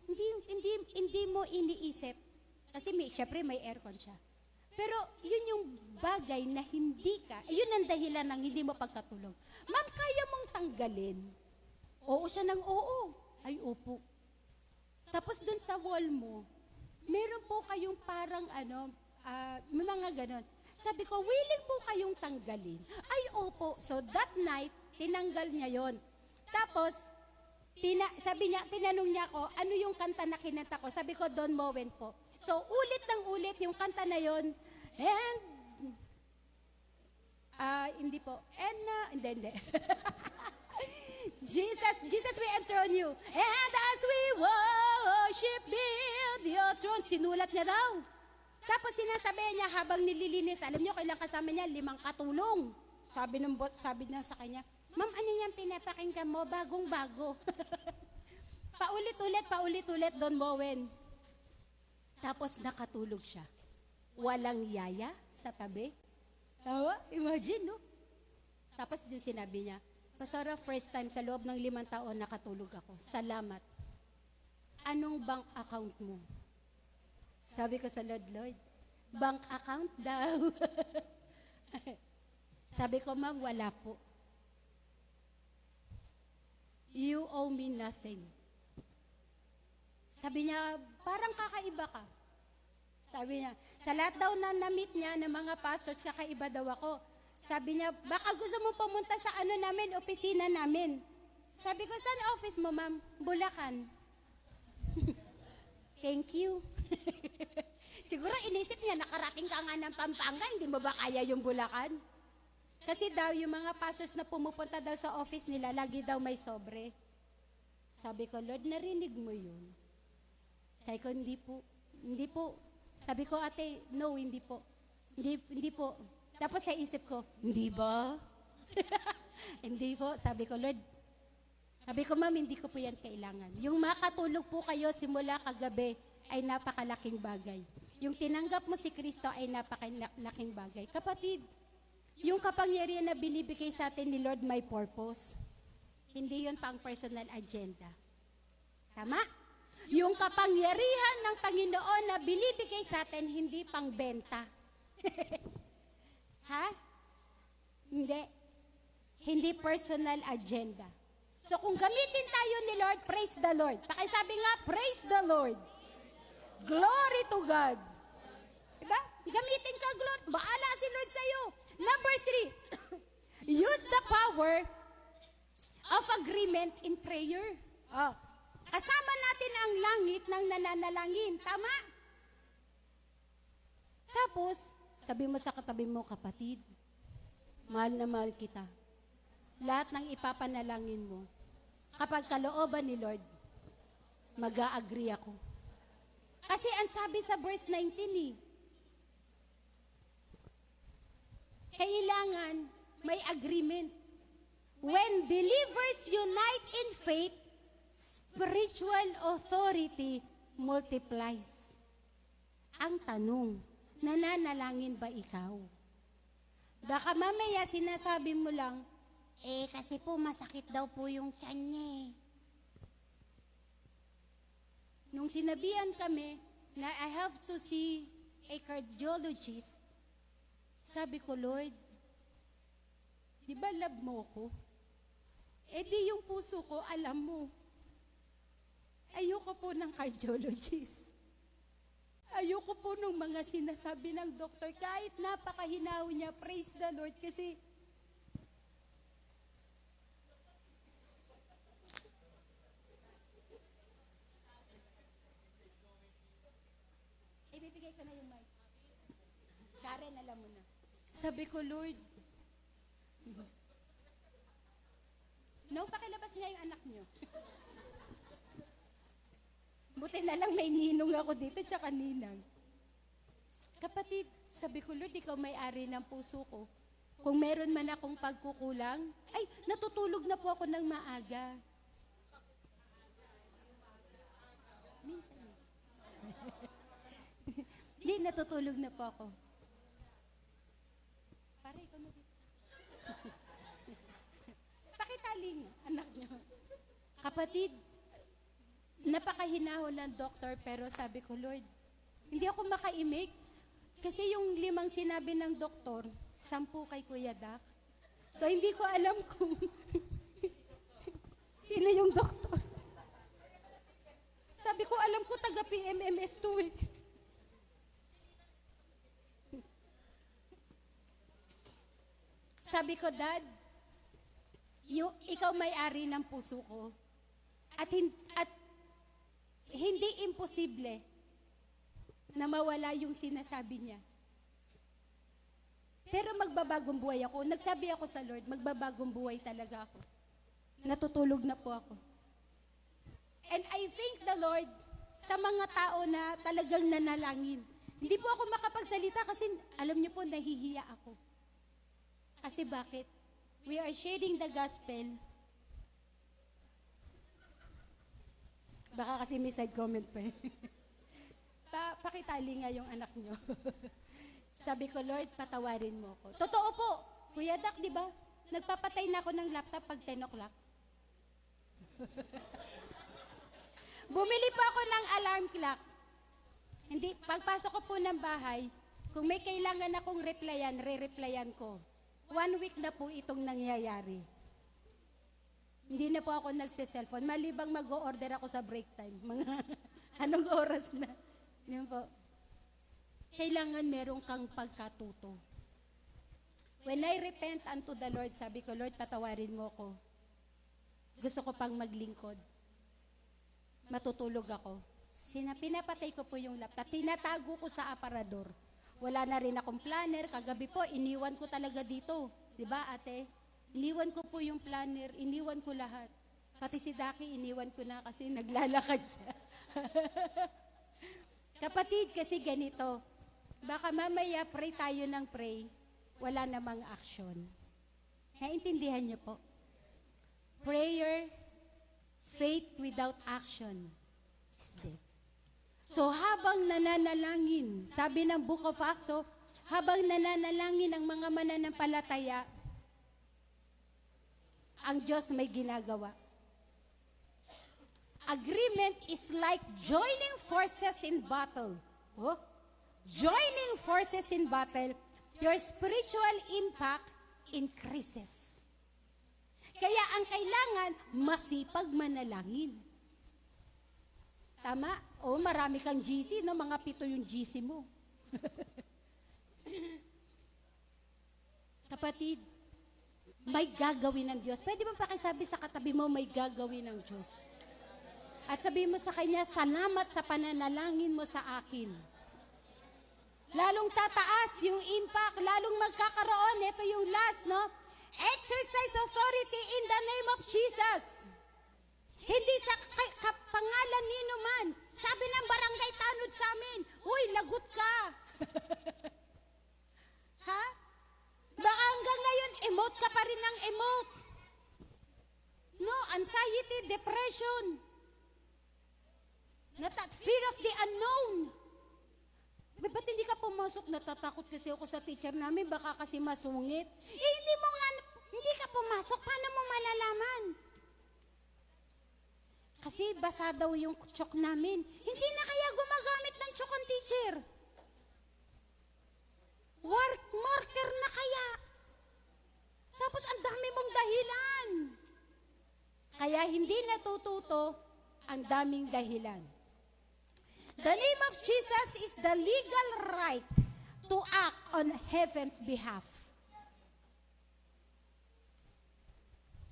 hindi mo iniisip. Kasi syempre may aircon siya. Pero, yun yung bagay na yun ang dahilan ng hindi mo pagkatulog. Ma'am, kaya mong tanggalin? Oo siya ng oo. Ay, opo. Tapos dun sa wall mo, meron po kayong parang may mga ganon. Sabi ko, willing po kayong tanggalin? Ay, opo. So that night, tinanggal niya yon. Tapos, sabi niya, tinanong niya ako, ano yung kanta na kinanta ko? Sabi ko, Don Moen po. So, ulit ng ulit yung kanta na yon. And, hindi po. And, hindi. Jesus, we enthrone you. And as we worship, build your throne. Sinulat niya daw. Tapos sinasabi niya habang nililinis, alam niyo kailang kasama niya 5 katulong. Sabi niya sa kanya, Ma'am, ano yan pinapakinggan mo? Bagong-bago. Paulit-ulit, Don Moen. Tapos nakatulog siya. Walang yaya sa tabi. Tawa? Imagine, no? Tapos dun sinabi niya, Pastora, first time sa loob ng 5 taon nakatulog ako. Salamat. Anong bank account mo? Sabi ko sa Lord, Lord, bank account daw. Sabi ko, ma'am, wala po. You owe me nothing. Sabi niya, parang kakaiba ka. Sabi niya, sa lahat daw na na-meet niya ng mga pastors, kakaiba daw ako. Sabi niya, baka gusto mo pumunta sa namin, opisina namin. Sabi ko, saan office mo, ma'am? Bulacan. Thank you. Siguro inisip niya, nakarating ka nga ng Pampanga, hindi mo ba kaya yung Bulacan? Kasi daw, yung mga pastors na pumupunta daw sa office nila, lagi daw may sobre. Sabi ko, Lord, narinig mo yun? Sabi ko, hindi po. Hindi po. Sabi ko, ate, no, hindi po. Hindi po. Tapos sa isip ko, hindi ba? Hindi po. Sabi ko, Lord, sabi ko, ma'am, hindi ko po yan kailangan. Yung makatulog po kayo simula kagabi ay napakalaking bagay. Yung tinanggap mo si Kristo ay napakalaking bagay. Kapatid, yung kapangyarihan na binibigay sa atin ni Lord may purpose. Hindi yun pang personal agenda. Tama? Yung kapangyarihan ng Panginoon na binibigay sa atin, hindi pang benta. Ha? Hindi. Hindi personal agenda. So kung gamitin tayo ni Lord, praise the Lord. Pakisabi nga, praise the Lord. Glory to God. Diba? Gamitin ka, Lord. Baala si Lord sa'yo. Number 3, use the power of agreement in prayer. Oh. Kasama natin ang langit ng nananalangin. Tama? Tapos, sabi mo sa katabi mo, kapatid, mahal na mahal kita. Lahat ng ipapanalangin mo, kapag kalooban ni Lord, mag-a-agree ako. Kasi ang sabi sa verse 19 kailangan may agreement. When believers unite in faith, spiritual authority multiplies. Ang tanong, nananalangin ba ikaw? Baka mamaya sinasabi mo lang, kasi po masakit daw po yung tiyan niya eh. Nung sinabihan kami na I have to see a cardiologist, sabi ko, Lord, di ba love mo ko? Di yung puso ko, alam mo. Ayoko po ng cardiologist. Ayoko po ng mga sinasabi ng doktor, kahit napakahinaw niya, praise the Lord, kasi ibibigay ko na yung mic. Karen, alam mo na. Sabi ko, Lord, no, pakilabas niya yung anak niyo. Buti na lang may ninong ako dito, tsaka ninang. Kapatid, sabi ko, Lord, ikaw may-ari ng puso ko. Kung meron man akong pagkukulang, natutulog na po ako ng maaga. Minsan. Hindi, natutulog na po ako. Pare, ikaw na dito. Pakitaling, anak niyo. Kapatid, napakahinahon ng doktor, pero sabi ko, Lord, hindi ako makaimik. Kasi yung 5 sinabi ng doktor, 10 kay Kuya Dak. So, hindi ko alam kung sino yung doktor. Sabi ko, alam ko taga PMMS to eh. Sabi ko, Dad, ikaw may-ari ng puso ko. At hindi imposible na mawala yung sinasabi niya. Pero magbabagong buhay ako. Nagsabi ako sa Lord, magbabagong buhay talaga ako. Natutulog na po ako. And I thank the Lord sa mga tao na talagang nanalangin. Hindi po ako makapagsalita kasi alam niyo po, nahihiya ako. Kasi bakit? We are sharing the gospel. Baka kasi may side comment pa eh. Pakitali nga yung anak nyo. Sabi ko, Lord, patawarin mo ko. Totoo po. Kuya Dak, di ba? Nagpapatay na ako ng laptop pag 10 o'clock. Bumili po ako ng alarm clock. Hindi, pagpasok ko po ng bahay, kung may kailangan akong replyan, re-replyan ko. 1 week na po itong nangyayari. Hindi na po ako nagse-cellphone. Malibang mag-o-order ako sa break time. Mga anong oras na. Yun po. Kailangan merong kang pagkatuto. When I repent unto the Lord, sabi ko, Lord, patawarin mo ko. Gusto ko pang maglingkod. Matutulog ako. Pinapatay ko po yung laptop. Tinatago ko sa aparador. Wala na rin akong planner. Kagabi po, iniwan ko talaga dito. Diba, ate? Iniwan ko po yung planner. Iniwan ko lahat. Pati si Daki, iniwan ko na kasi naglalakad siya. Kapatid, kasi ganito. Baka mamaya pray tayo ng pray. Wala namang action. Naintindihan niyo po? Prayer, faith without action is dead. So habang nananalangin, sabi ng Book of Acts, habang nananalangin ang mga mananampalataya, ang Diyos may ginagawa. Agreement is like joining forces in battle. Oh? Joining forces in battle, your spiritual impact increases. Kaya ang kailangan, masipag manalangin. Tama? O, marami kang GC, no? Mga 7 yung GC mo. Kapatid, may gagawin ng Diyos. Pwede ba pakisabi sa katabi mo, may gagawin ng Diyos? At sabihin mo sa Kanya, salamat sa pananalangin mo sa akin. Lalong tataas yung impact, lalong magkakaroon. Ito yung last, no? Exercise authority in the name of Jesus. Hindi sa pangalan nino man. Sabi ng barangay tanod sa amin, uy, lagot ka. Ha? Baka hanggang ngayon, emote ka pa rin ng emote. No, anxiety, depression. Fear of the unknown. Ba't hindi ka pumasok? Natatakot kasi ako sa teacher namin, baka kasi masungit. Hindi ka pumasok, paano mo malalaman? Kasi basa daw yung chok namin. Hindi na kaya gumagamit ng chok ang teacher. Marker na kaya. Tapos ang dami mong dahilan. Kaya hindi natututo, ang daming dahilan. The name of Jesus is the legal right to act on heaven's behalf.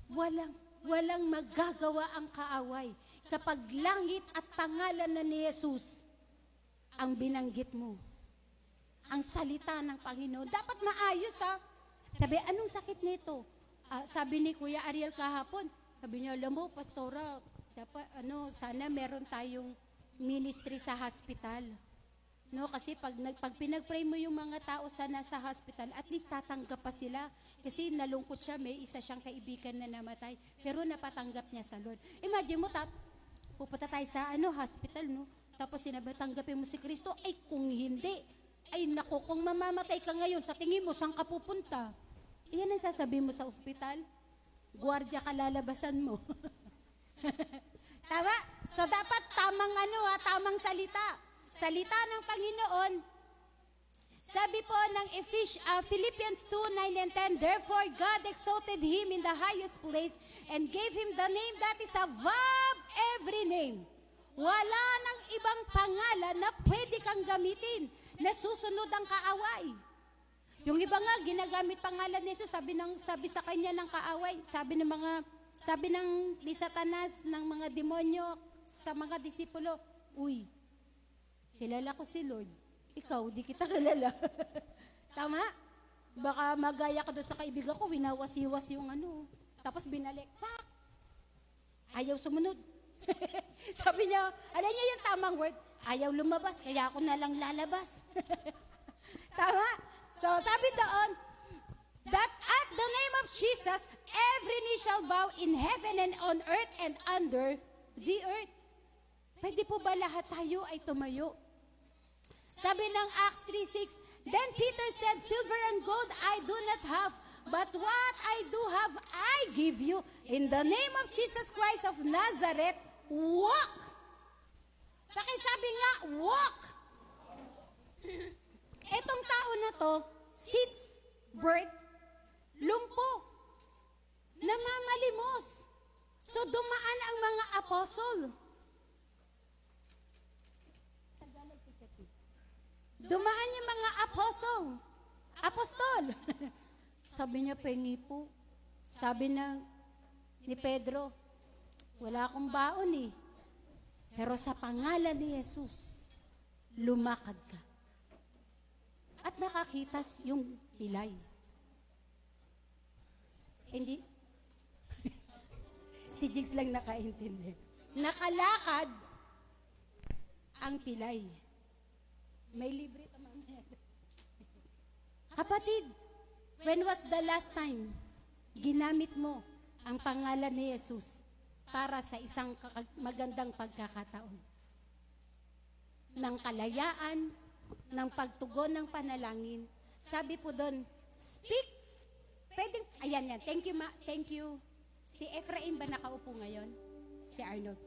Walang magagawa ang kaaway kapag langit at pangalan na ni Jesus ang binanggit mo. Ang salita ng Panginoon. Dapat maayos, ha? Sabi, anong sakit nito? Sabi ni Kuya Ariel kahapon, sabi niya, alam mo, Pastora, dapat, sana meron tayong ministry sa hospital. No, kasi pag pinag-pray mo yung mga tao sa nasa hospital, at least tatanggap pa sila. Kasi nalungkot siya, may isa siyang kaibigan na namatay, pero napatanggap niya sa Lord. Imagine mo, pupunta tayo sa hospital, no? Tapos sinabi, tanggapin mo si Kristo. Ay, kung hindi, ay naku, kung mamamatay ka ngayon, sa tingin mo, saan ka pupunta? Iyan ang sasabihin mo sa ospital. Guardia ka, lalabasan mo. Tama? So dapat tamang salita. Salita ng Panginoon. Sabi po ng Philippians 2:9 and 10, therefore God exalted Him in the highest place and gave Him the name that is above every name. Wala nang ibang pangalan na pwede kang gamitin na susunod ang kaaway. Yung iba nga, ginagamit pangalan ni Jesus, sabi sa kanya ng kaaway, sabi ni Satanas, ng mga demonyo, sa mga disipulo, uy, kilala ko si Lord, ikaw, di kita kilala. Tama? Baka magaya ka doon sa kaibigan ko, winawasiwas yung tapos binalik, pak! Ayaw sumunod. Sabi niya, alam niya yung tamang word, ayaw lumabas, kaya ako na lang lalabas. Tama? So, sabi doon, that at the name of Jesus, every knee shall bow in heaven and on earth and under the earth. Pwede po ba lahat tayo ay tumayo? Sabi ng Acts 3:6, Then Peter said, silver and gold I do not have, but what I do have, I give you. In the name of Jesus Christ of Nazareth, walk! Pakisabi nga, walk! Etong tao na to, since birth, lumpo, namamalimos. So dumaan ang mga apostol. Dumaan yung mga apostol. Sabi niya, pengi po. Sabi ni Pedro, wala akong baon eh. Pero sa pangalan ni Jesus, lumakad ka. At nakakita yung pilay. Hindi? Si Jigs lang nakaintindi. Nakalakad ang pilay. May libre ka mamaya. Kapatid, when was the last time ginamit mo ang pangalan ni Jesus para sa isang magandang pagkakataon? Ng kalayaan, ng pagtugon ng panalangin. Sabi po doon, speak. Pwedeng, ayan yan. Thank you, thank you. Si Ephraim ba nakaupo ngayon? Si Arnold.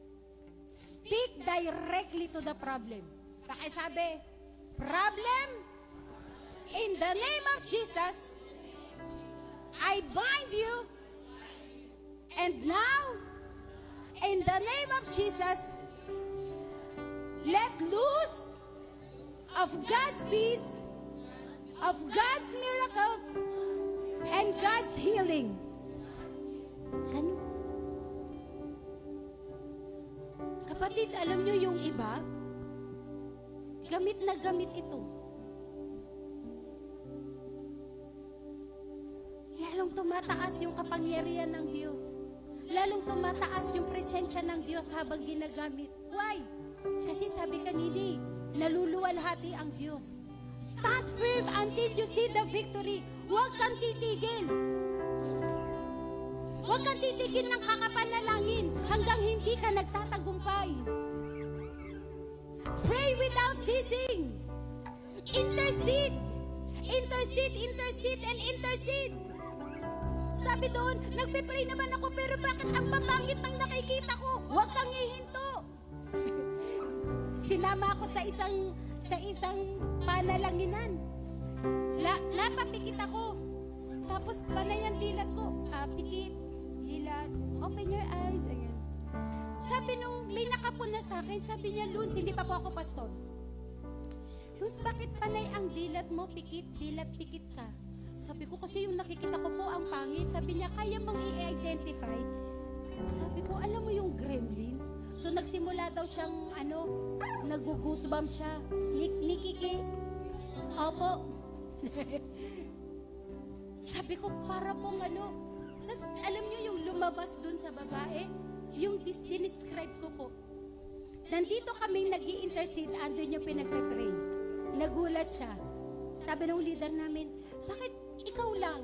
Speak directly to the problem. Pakisabi, problem, in the name of Jesus, I bind you, and now, in the name of Jesus, let loose of God's peace, of God's miracles, and God's healing. Ganun. Kapatid, alam nyo yung iba, gamit na gamit ito. Lalong tumataas yung kapangyarihan ng Diyos. Lalong tumataas yung presensya ng Diyos habang ginagamit. Why? Kasi sabi kanina, naluluwalhati ang Diyos. Stand firm until you see the victory. Huwag kang titigil. Huwag kang titigil ng kakapanalangin hanggang hindi ka nagtatagumpay. Pray without ceasing. Intercede. Intercede, intercede, and intercede. Sabi doon, nagpe-pray naman ako, pero bakit ang papangit ng nakikita ko? Huwag kang ihinto. Sinama ako sa isang panalanginan. Napapikit ako. Tapos panay ang dilat ko. Pikit, dilat, open your eyes. Ayan. Sabi nung may nakapuna sa akin, sabi niya, Luz, hindi pa po ako pastor. Luz, bakit panay ang dilat mo? Pikit, dilat, pikit ka. Sabi ko, kasi yung nakikita ko po ang pangit. Sabi niya, kaya mong i-identify? Sabi ko, alam mo yung gremlins? So nagsimula daw siyang, nag-goosebump siya. Nikiki. Opo. Sabi ko, para pong Tapos alam niyo yung lumabas dun sa babae? Yung dinescribe ko po. Nandito kaming nag-i-intercede, andun yung pinagpe-pray. Nagulat siya. Sabi ng leader namin, bakit ikaw lang?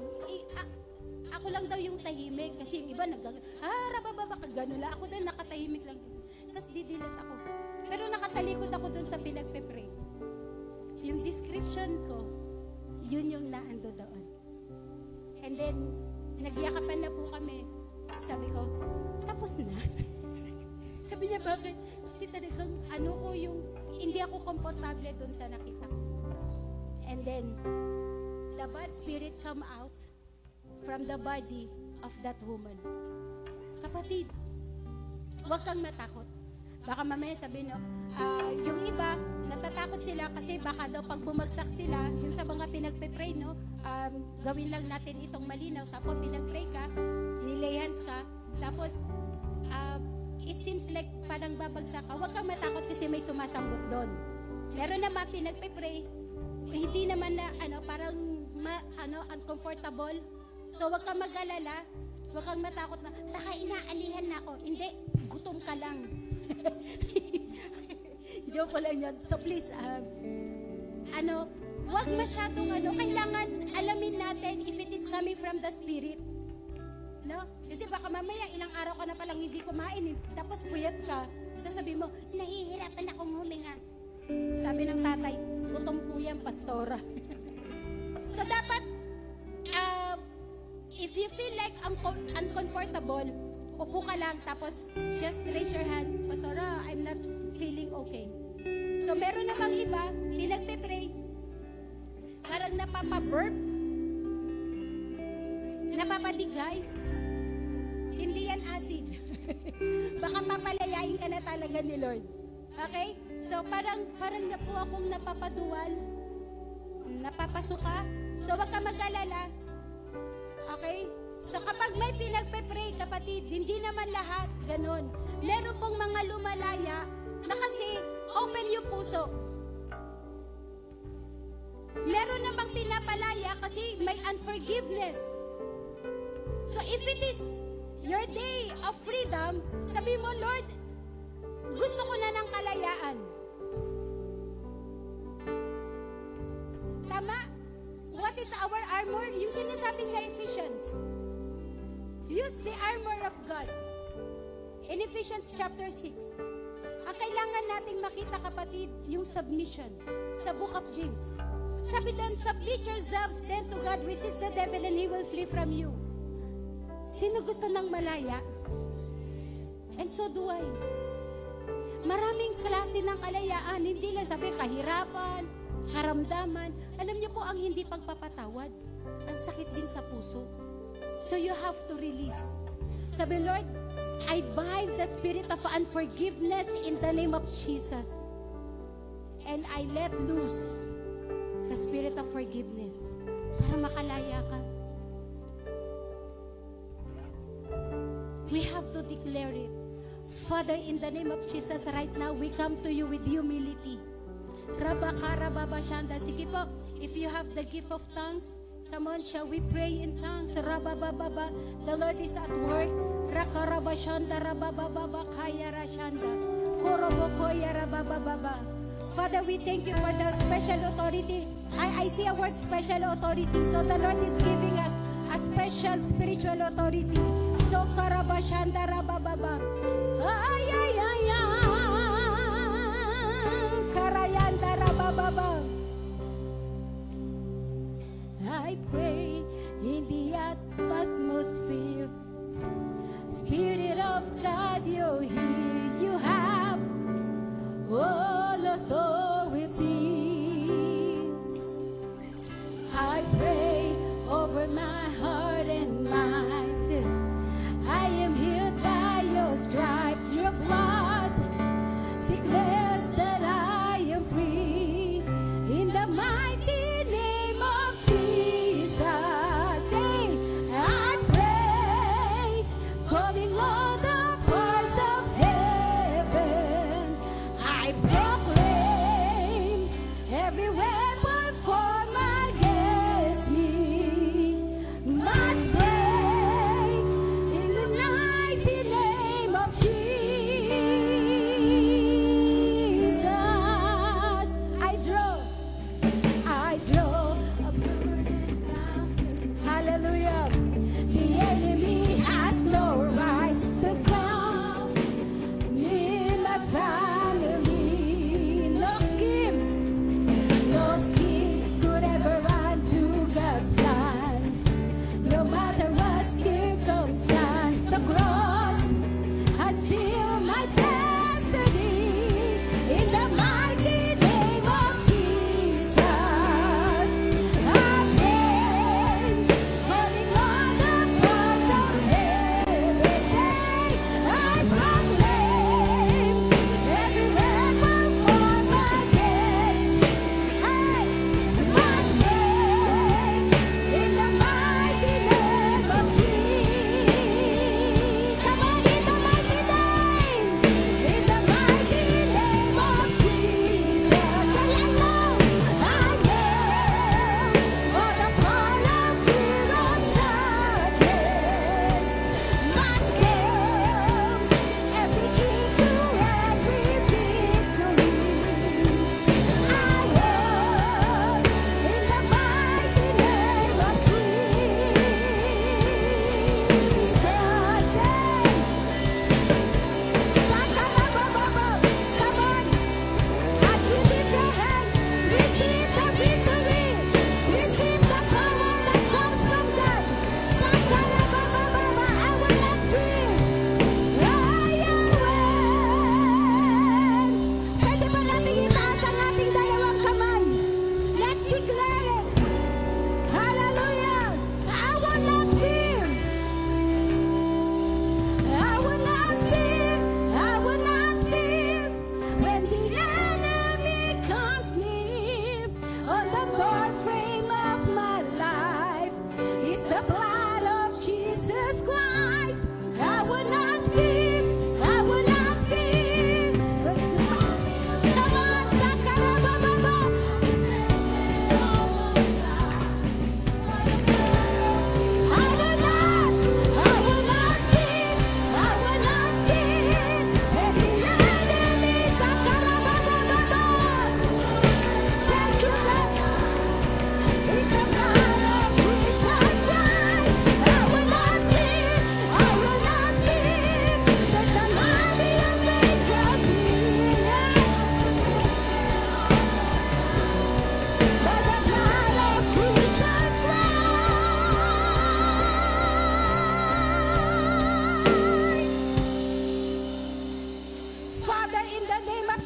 Ako lang daw yung tahimik. Kasi yung iba rabababa ka, gano'n lang. Ako din nakatahimik lang. Tapos didilat ako. Pero nakatalikod ako dun sa pinagpe-pray. Yung description ko, yun yung naando doon. And then, nagyakapan na po kami. Sabi ko, tapos na. Sabi niya, bakit? Kasi talagang, hindi ako komportable dun sa nakita ko. And then, the bad spirit come out from the body of that woman. Kapatid, huwag kang matakot. Baka mamaya sabihin, yung iba, natatakot sila kasi baka daw pag bumagsak sila, yung sa mga pinagpe-pray, gawin lang natin itong malinaw. Tapos pinag-pray ka, nilay hands ka, tapos it seems like parang babagsak ka. Huwag kang matakot kasi may sumasambot doon. Meron naman pinagpe-pray, hindi naman na parang uncomfortable. So wag kang mag-alala, wag kang matakot na baka inaalihan na ako. Hindi, gutom ka lang. Joke ko lang yun. So please, wag masyadong kailangan alamin natin if it is coming from the Spirit. No? Kasi baka mamaya ilang araw ka na palang hindi kumain, tapos puyat ka. Sasabihin mo, nahihirapan akong huminga. Sabi ng tatay, gutom po yan, pastora. dapat, if you feel like uncomfortable, upo ka lang, tapos just raise your hand, Pastora, I'm not feeling okay. So, meron namang iba, pinagpe-pray, parang napapaburp, napapadigay. Hindi yan acid. Baka papalayain ka na talaga ni Lord. Okay? So, parang na po akong napapaduwal, napapasuka. So, wag ka mag-alala. Okay? So, kapag may pinagpe-pray, kapatid, hindi naman lahat ganun. Meron pong mga lumalaya na kasi open yung puso. Meron namang pinapalaya kasi may unforgiveness. So, if it is your day of freedom, sabi mo, Lord, gusto ko na ng kalayaan. Tama? What is our armor? Yung sinasabi sa Ephesians. Use the armor of God. In Ephesians chapter 6. Ang kailangan nating makita, kapatid, yung submission sa book of James. Sabi doon, submit yourselves then to God, resist the devil and he will flee from you. Sino gusto ng malaya? And so do I. Maraming klase ng kalayaan, hindi lang sabi kahirapan, karamdaman. Alam niyo po, ang hindi pagpapatawad, ang sakit din sa puso. So you have to release. Sabi, Lord, I bind the spirit of unforgiveness in the name of Jesus. And I let loose the spirit of forgiveness para makalaya ka. We have to declare it. Father, in the name of Jesus, right now, we come to you with humility. Rabaka-rababa-shanda. Sige po, if you have the gift of tongues, come on, shall we pray in tongues? Rabababa. The Lord is at work. Rakarabashanda, rabababa, kaya-rashanda. Korobokoya, rabababa. Father, we thank you for the special authority. I see a word special authority. So the Lord is giving us a special spiritual authority. So karabashanda rabababa. Ay ay ay ay. Karayanda rabababa. I pray in the atmosphere. Spirit of God, you're here. You have all authority. I pray over my heart and mind. I am healed by your stripes. Your blood declares that I am free. In the mighty name of Jesus, say, I pray, calling all the powers of heaven. I pray.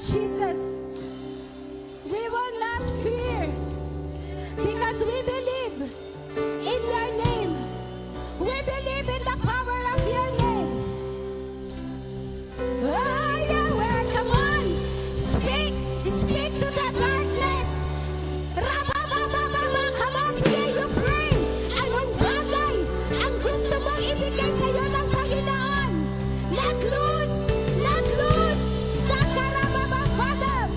Jesus, we will not fear because we believe in your name. We believe in the power of your name. Oh, Yahweh, come on. Speak. Speak to the darkness. Rabababababa, come on, hear you pray. Anong bagay ang gusto mong ibigay sa'yo ng Panginoon? Let loose. Let loose. Sakarababa, Father.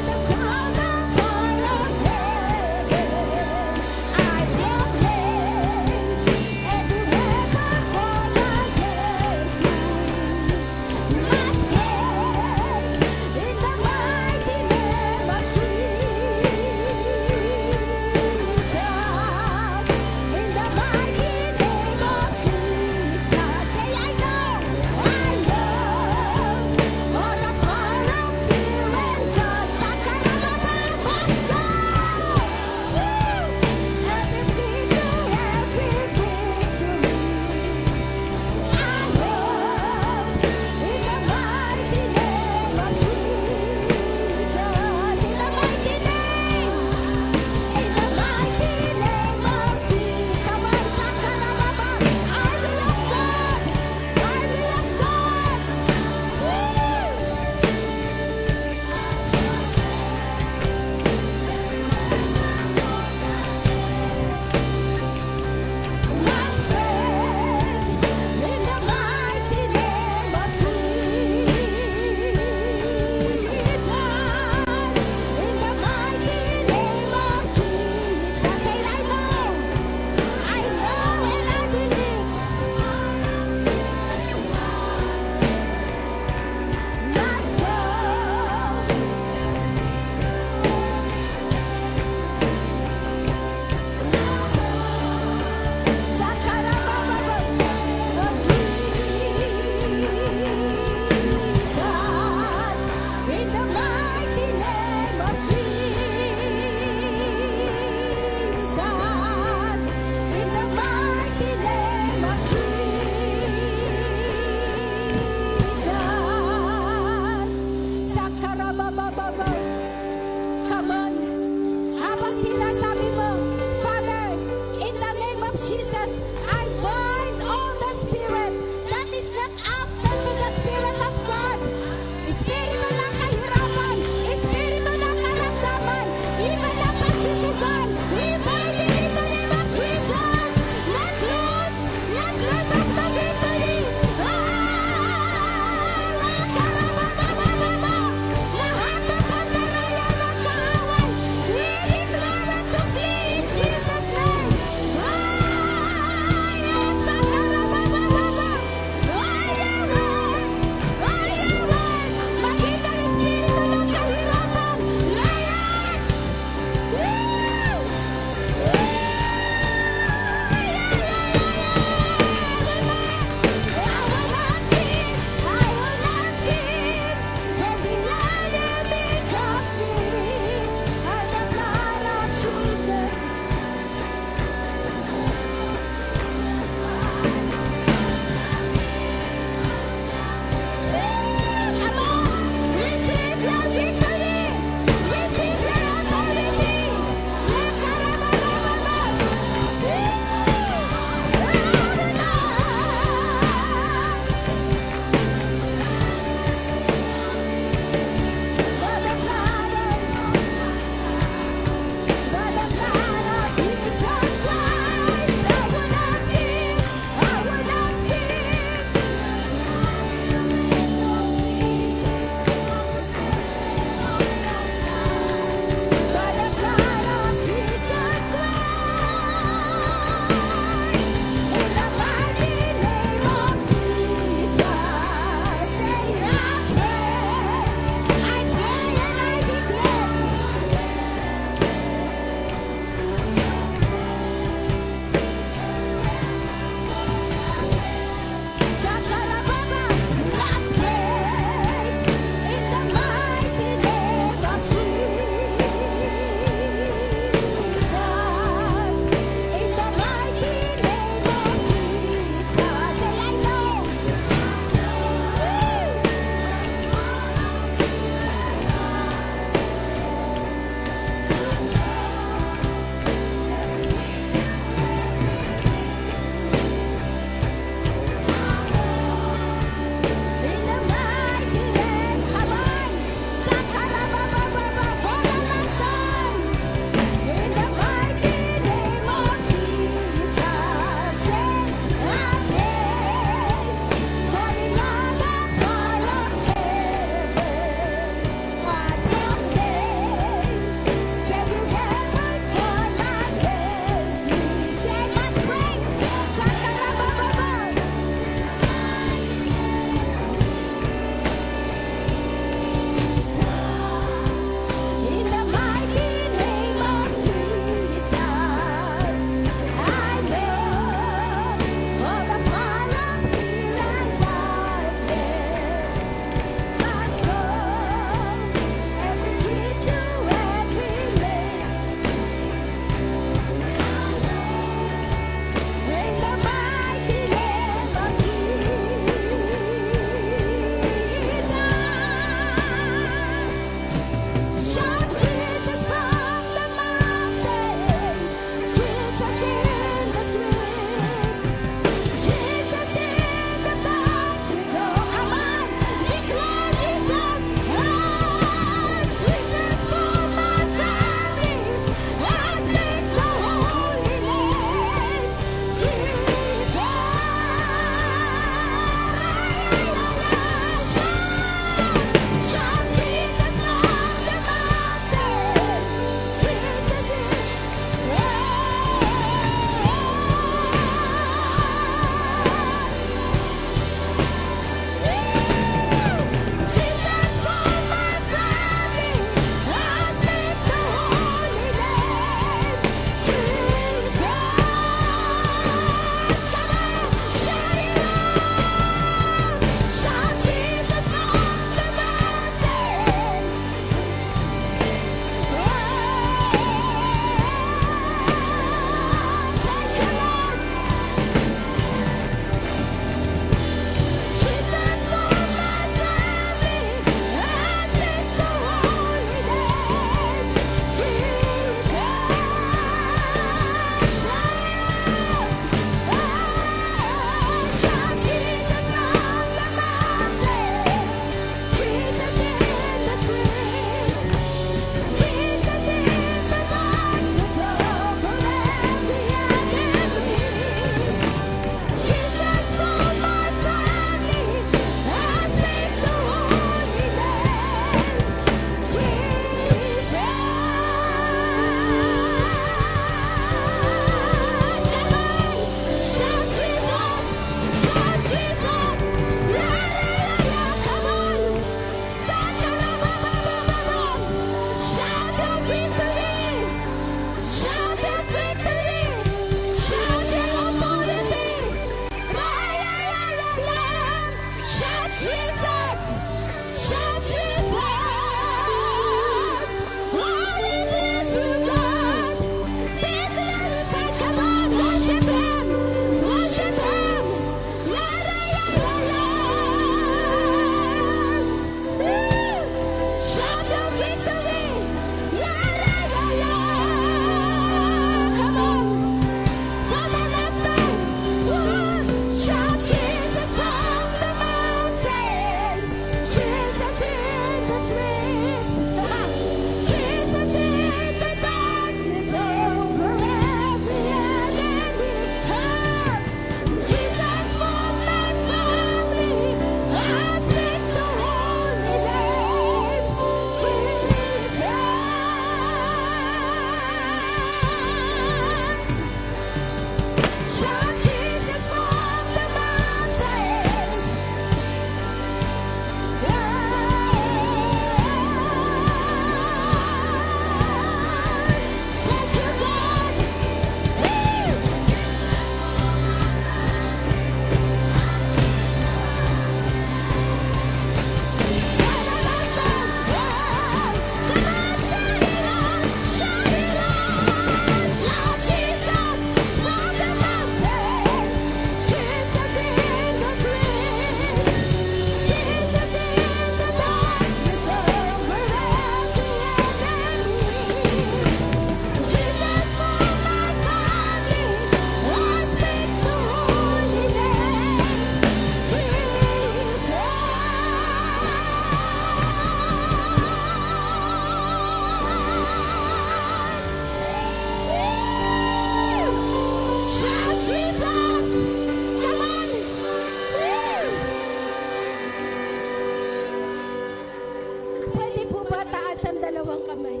mataas ang dalawang kamay.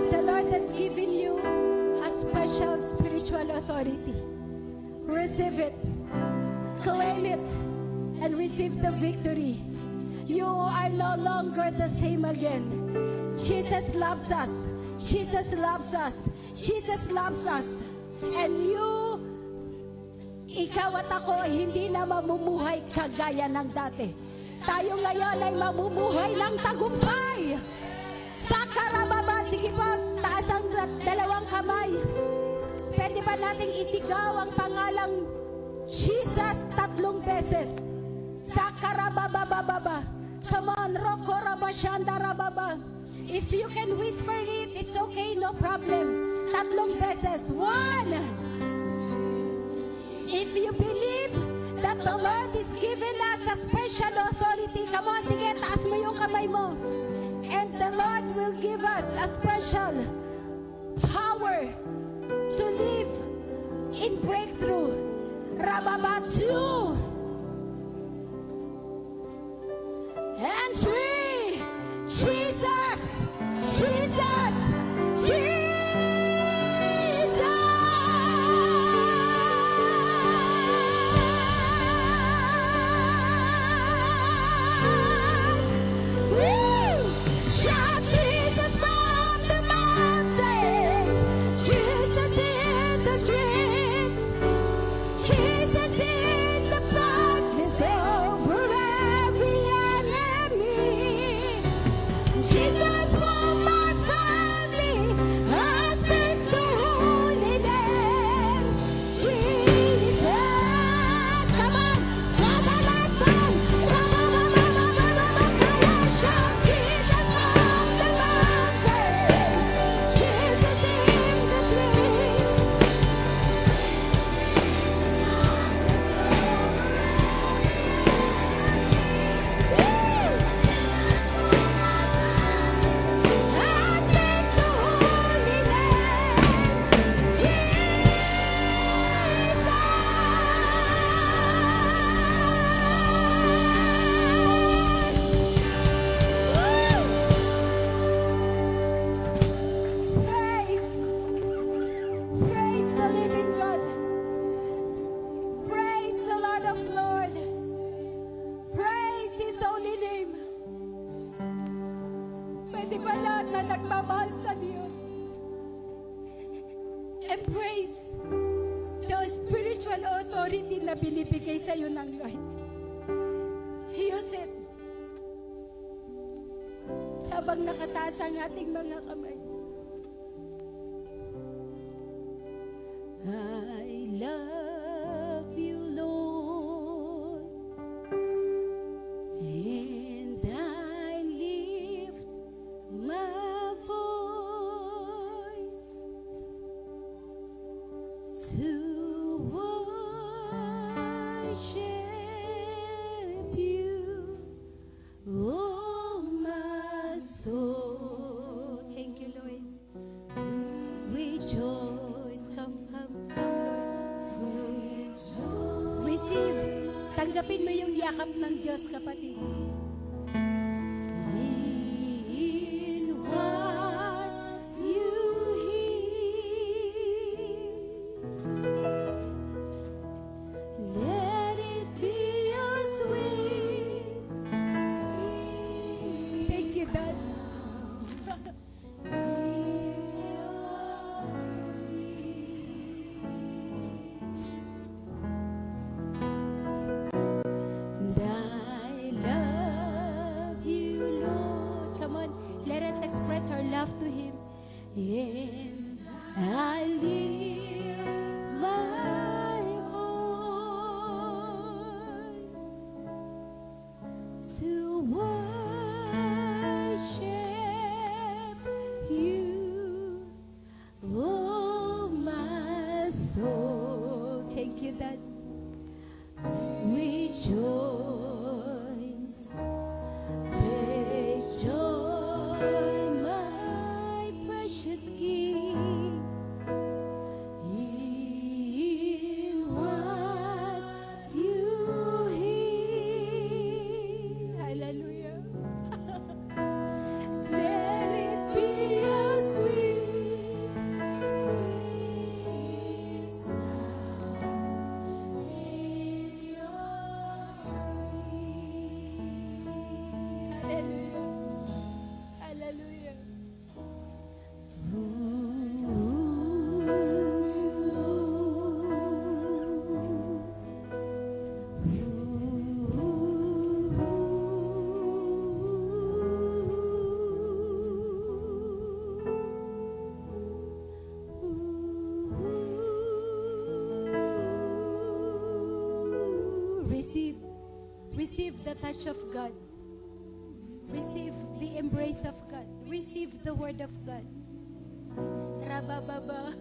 The Lord has given you a special spiritual authority. Receive it. Claim it. And receive the victory. You are no longer the same again. Jesus loves us. Jesus loves us. Jesus loves us. And you, ikaw at ako, hindi na mamumuhay kagaya ng dati. Tayo ngayon ay mamumuhay ng tagumpay. Sa karababa, sige po, taas ang dalawang kamay. Pwede ba nating isigaw ang pangalang Jesus 3 beses? Sa karababa. Come on, Roko Rabashanda Rababa. If you can whisper it, it's okay, no problem. 3 beses. 1. If you believe that the Lord is giving us a special authority, come on, sige, taas mo yung kamay mo. And the Lord will give us a special power to live in breakthrough. Rababa 2. And 3. Jesus! Jesus! Jesus! Woo! Shout Jesus from the mountains! Jesus in the streets! Jesus in the darkness over every enemy! Jesus for my family, I speak the holy name. Jesus, come on, Father, let's go. Shout Jesus from the mountain, Jesus in the streets. Praise the living God. Praise the Lord of Lords. Praise His holy name. Pwede ba lahat na nagmamahal sa Diyos? Embrace the spiritual authority na binibigay sa iyo ng Lord. Use it. Habang nakataas ang ating mga kamay. I love you, Lord, and I lift my voice to worship you, oh my soul. Thank you, Lord. Rejoice, come, Lord. Receive. Tanggapin mo yung yakap ng Diyos, kapatid. In what you hear, let it be a sweet, sweet. Thank you, God. And I love you, Lord. Come on, let us express our love to Him. And I lift my voice to worship you, oh my soul. Thank you, Dad. Rejoice, take joy, my precious King, in what you hear. Receive the touch of God. Receive the embrace of God. Receive the word of God. Rabababa.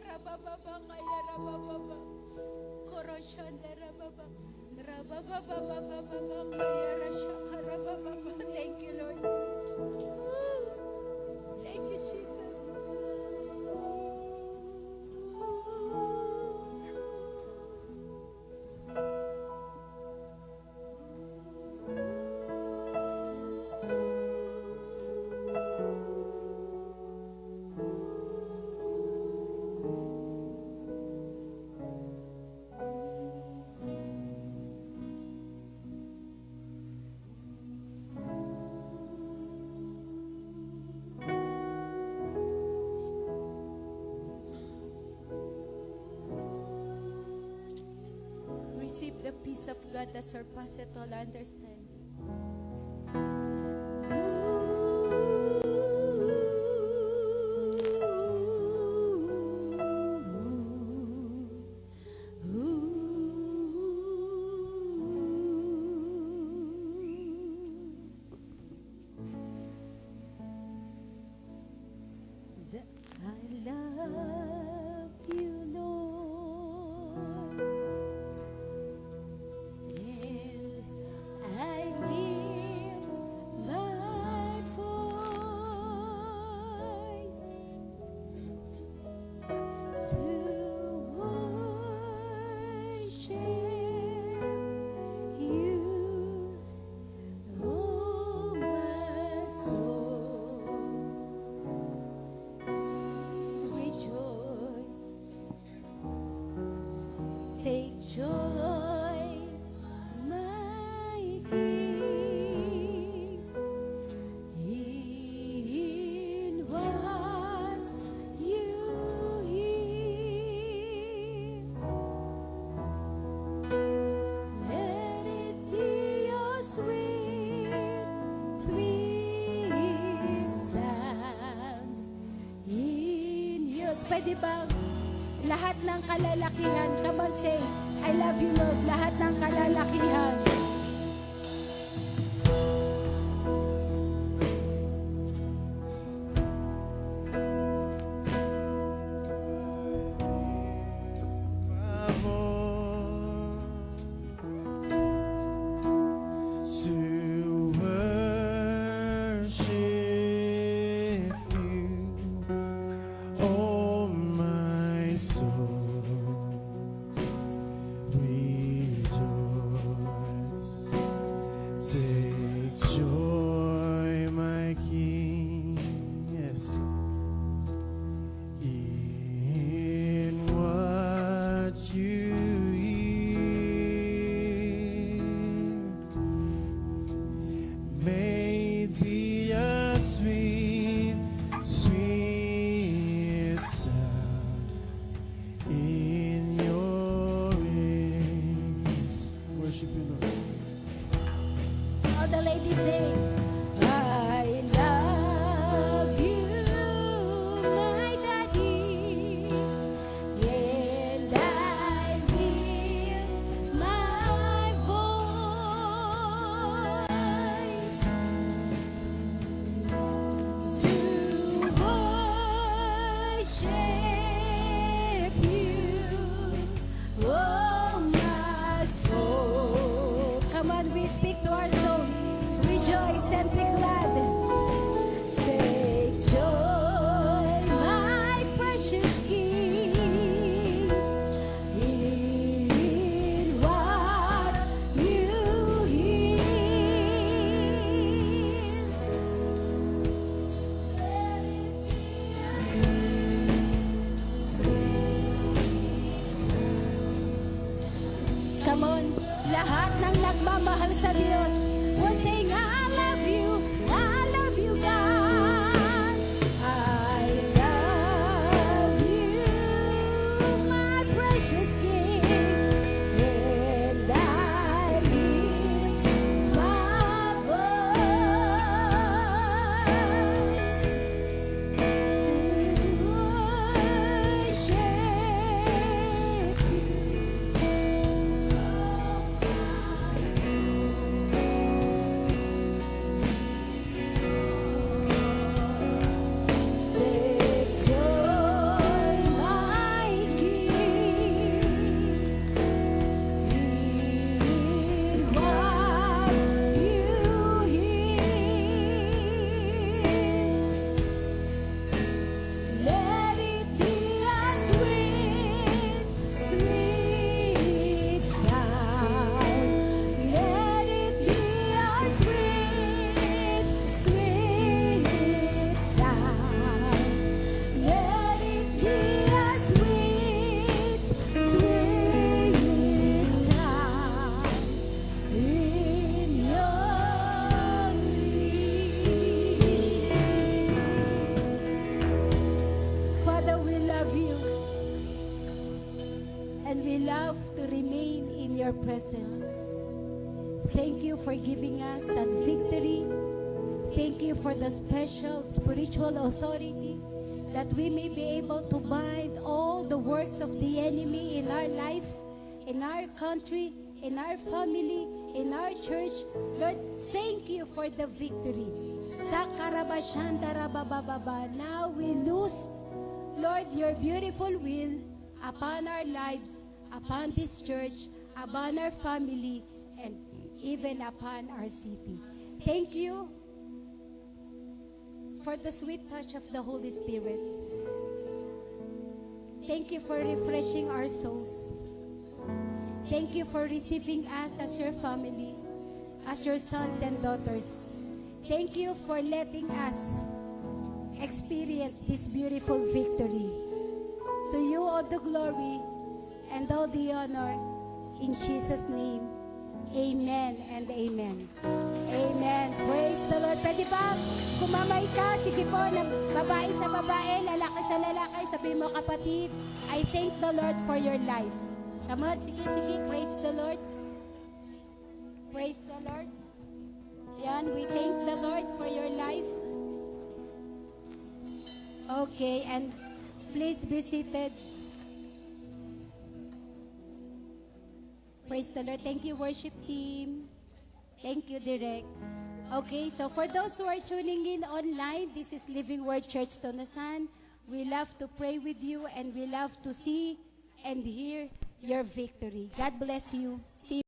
Rabababa kaya rabababa. Koroshanda rababa. Rabababa kaya rashaka rabababa. Thank you, Lord. Woo. Thank you, Jesus. Receive the peace of God that surpasses all understanding. I love you, Lord. I lift my voice to worship you, oh my soul. Rejoice, take joy, my King, in what you hear. Let it be your sweet, sweet sound in your... Pwede ba lahat ng kalalakihan? Come on, say, I love you, Lord. Lahat ng kalalakihan. My voice to worship you, oh my soul, rejoice. Take joy, my King, yes, in what you hear. May it be a sweet, sweet sound in your ears. Worship you, Lord. All the ladies say, I love you, my daddy, and I lift my voice to worship you, oh my soul. Come on, we speak to our soul. Rejoice and be glad. Take joy, my precious King, in what you hear. Come on, Lahat ng nagmamahal sa Diyos will sing, I love you God. I love you, my precious King, and I lift my voice to worship Take joy, my King, in what you hear. Let it be a sweet, sweet sound. Let it be a sweet, sweet sound. Let it be a sweet, sweet sound in your ear. Father, we love you, and we love to remain in your presence. Thank you for giving us that victory. Thank you for the special spiritual authority that we may be able to bind all the works of the enemy in our life, in our country, in our family, in our church. Lord, thank you for the victory. Sakarabashandarabababa. Now we loose, Lord, your beautiful will upon our lives, upon this church, upon our family, and even upon our city. Thank you for the sweet touch of the Holy Spirit. Thank you for refreshing our souls. Thank you for receiving us as your family, as your sons and daughters. Thank you for letting us experience this beautiful victory. To you all the glory and all the honor. In Jesus' name, amen and amen. Amen. Praise the Lord. Pwede ba kumamay ka? Sige po, na babae sa babae, lalaki sa lalaki. Sabihin mo, kapatid, I thank the Lord for your life. Come on, sige, sige. Praise the Lord. Praise the Lord. Yan, we thank the Lord for your life. Okay, and please be seated. Praise the Lord. Thank you, worship team. Thank you, Direk. Okay, so for those who are tuning in online, this is Living Word Church Tonasan. We love to pray with you, and we love to see and hear your victory. God bless you. See you.